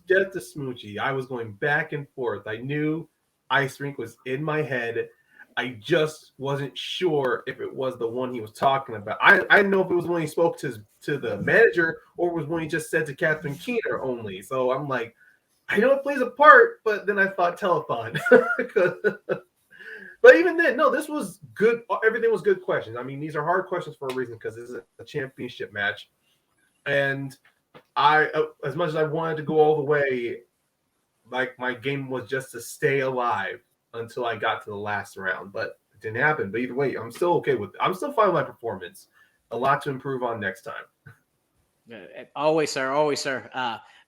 Death to Smoochie. I was going back and forth. I knew Ice Rink was in my head. I just wasn't sure if it was the one he was talking about. I didn't know if it was when he spoke to the manager or it was when he just said to Catherine Keener only. So I'm like, I know it plays a part, but then I thought telethon. But even then, no, this was good. Everything was good questions. I mean, these are hard questions for a reason because this is a championship match. And as much as I wanted to go all the way, like my game was just to stay alive until I got to the last round. But it didn't happen. But either way, I'm still okay with it. I'm still fine with my performance. A lot to improve on next time. Always, sir. Always, sir.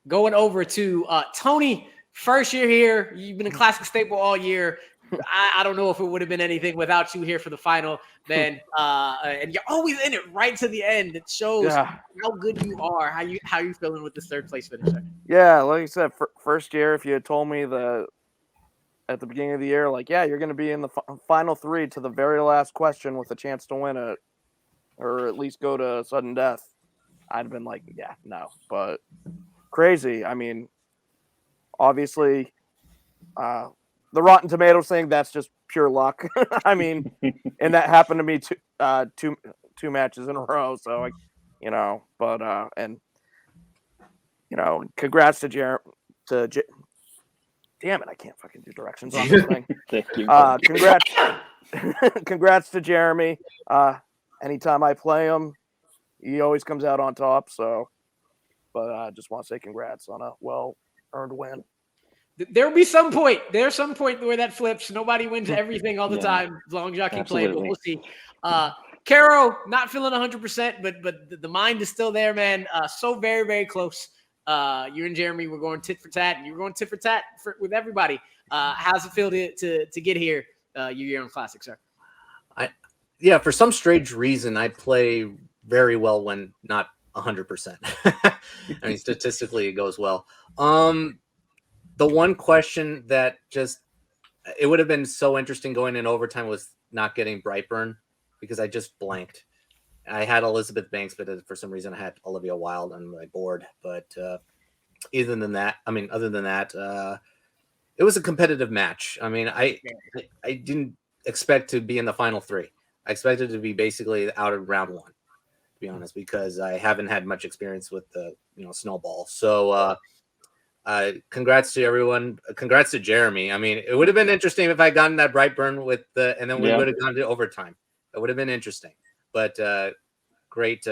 Going over to Tony. First year here. You've been a classic staple all year. I don't know if it would have been anything without you here for the final, man. And you're always in it right to the end. It shows how good you are. How you feeling with this 3rd place finisher? Yeah, like I said, first year. If you had told me at the beginning of the year, like, yeah, you're going to be in the final 3 to the very last question with a chance to win it, or at least go to sudden death, I'd have been like, yeah, no. But crazy. I mean, obviously, the Rotten Tomatoes thing, that's just pure luck. I mean, and that happened to me two matches in a row. So, congrats to damn it, I can't fucking do directions on this thing. Thank you. Congrats to Jeremy. Anytime I play him, he always comes out on top. So, but I just want to say congrats on a well-earned win. There'll be some point. There's some point where that flips. Nobody wins everything all the time as long as y'all keep playing, but we'll see. Caro, not feeling 100%, but the mind is still there, man. So very, very close. You and Jeremy were going tit for tat, and you were going tit for tat with everybody. How's it feel to get here, your year on Classic, sir? For some strange reason, I play very well when not 100%. I mean, statistically, it goes well. The one question that just it would have been so interesting going in overtime with not getting Brightburn because I just blanked. I had Elizabeth Banks, but for some reason I had Olivia Wilde on my board. But other than that, it was a competitive match. I mean, I didn't expect to be in the final three. I expected to be basically out of round one, to be honest, because I haven't had much experience with the Snowball. So congrats to everyone. Congrats to Jeremy. I mean, it would have been interesting if I gotten that Brightburn and then we would have gone to overtime. It would have been interesting. But great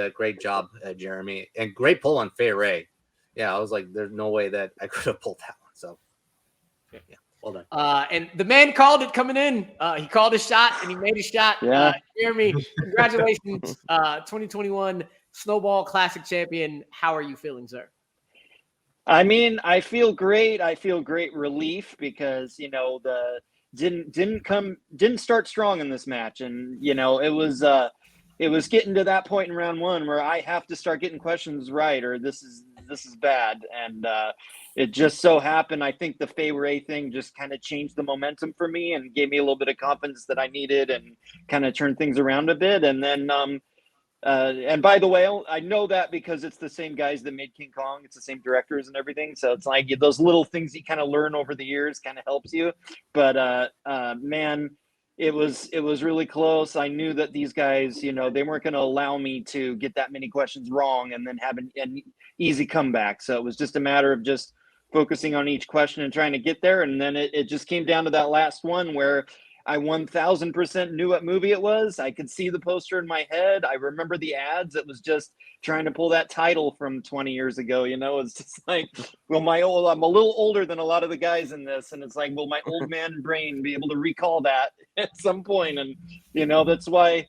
job, Jeremy, and great pull on Fay Ray. Yeah, I was like, there's no way that I could have pulled that one. So, yeah, well done. And the man called it coming in. He called his shot and he made his shot. Yeah. Jeremy, congratulations, 2021 Snowball Classic champion. How are you feeling, sir? I mean, I feel great. I feel great relief because the didn't start strong in this match, and it was getting to that point in round one where I have to start getting questions right, or this is bad. And it just so happened, I think the Fay Ray thing just kind of changed the momentum for me and gave me a little bit of confidence that I needed and kind of turned things around a bit. And then, and by the way, I know that because it's the same guys that made King Kong. It's the same directors and everything. So it's like those little things you kind of learn over the years kind of helps you. But man, it was really close. I knew that these guys, they weren't going to allow me to get that many questions wrong and then have an easy comeback. So it was just a matter of just focusing on each question and trying to get there. And then it just came down to that last one where I 1000% knew what movie it was. I could see the poster in my head. I remember the ads. It was just trying to pull that title from 20 years ago. It's just like, I'm a little older than a lot of the guys in this. And it's like, will my old man brain be able to recall that at some point? And, that's why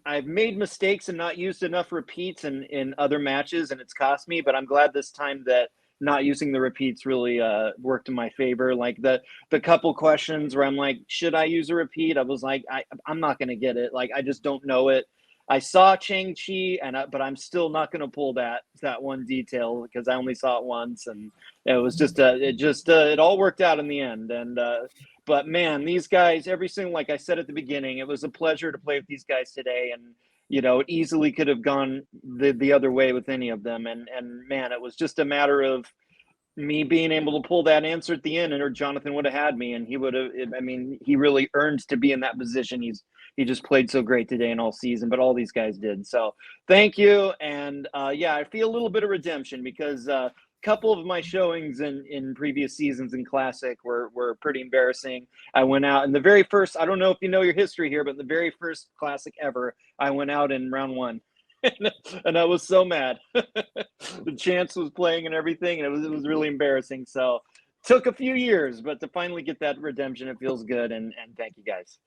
I've made mistakes and not used enough repeats in other matches, and it's cost me, but I'm glad this time that not using the repeats really worked in my favor. Like the couple questions where I'm like, should I use a repeat? I was like, I'm not going to get it. Like, I just don't know it. I saw Shang-Chi, but I'm still not going to pull that one detail because I only saw it once, and it was just it all worked out in the end. And but man, these guys, every single, like I said at the beginning, it was a pleasure to play with these guys today, and it easily could have gone the other way with any of them. And man, it was just a matter of me being able to pull that answer at the end, or Jonathan would have had me, and he would have. I mean, he really earned to be in that position. He just played so great today and all season, but all these guys did. So thank you. And I feel a little bit of redemption because a couple of my showings in previous seasons in Classic were pretty embarrassing. I went out in the very first, I don't know if you know your history here, but the very first Classic ever, I went out in round one. And I was so mad. The Chance was playing and everything, and it was really embarrassing. So took a few years, but to finally get that redemption, it feels good. And thank you guys.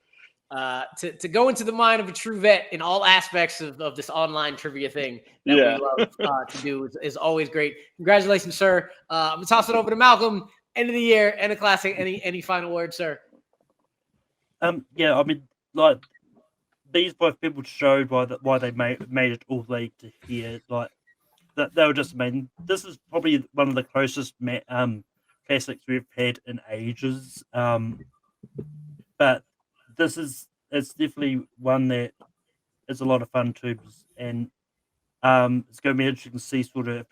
To go into the mind of a true vet in all aspects of this online trivia thing that we love to do is always great. Congratulations, sir. I'm gonna toss it over to Malcolm. End of the year and a Classic. Any final words, sir? Yeah, I mean, like, these both people showed why they made it all the way to here. Like, that they were just amazing. This is probably one of the closest Classics we've had in ages. But it's definitely one that is a lot of fun too, and it's going to be interesting to see sort of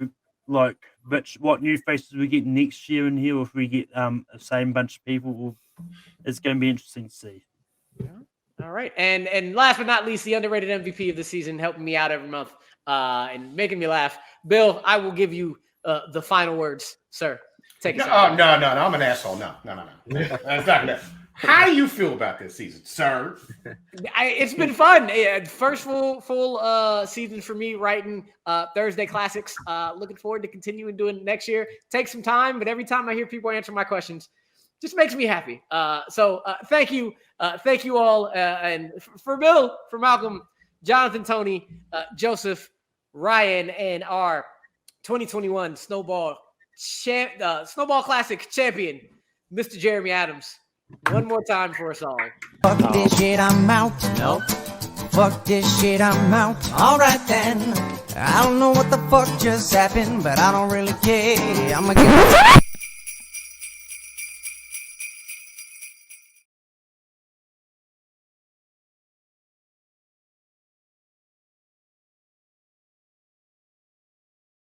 what new faces we get next year in here, or if we get the same bunch of people. It's going to be interesting to see. All right, and last but not least, the underrated MVP of the season, helping me out every month and making me laugh. Bill, I will give you the final words, sir. Take it. No, I'm an asshole. No. That's not gonna. How do you feel about this season, sir? It's been fun. First full season for me writing Thursday Classics. Looking forward to continuing doing it next year. Take some time, but every time I hear people answer my questions, just makes me happy. So thank you all. And for Bill, for Malcolm, Jonathan, Tony, Joseph, Ryan, and our 2021 Snowball Classic champion, Mr. Jeremy Adams. One more time for us all. Fuck this shit, I'm out. No. Fuck this shit, I'm out. All right then. I don't know what the fuck just happened, but I don't really care. I'ma get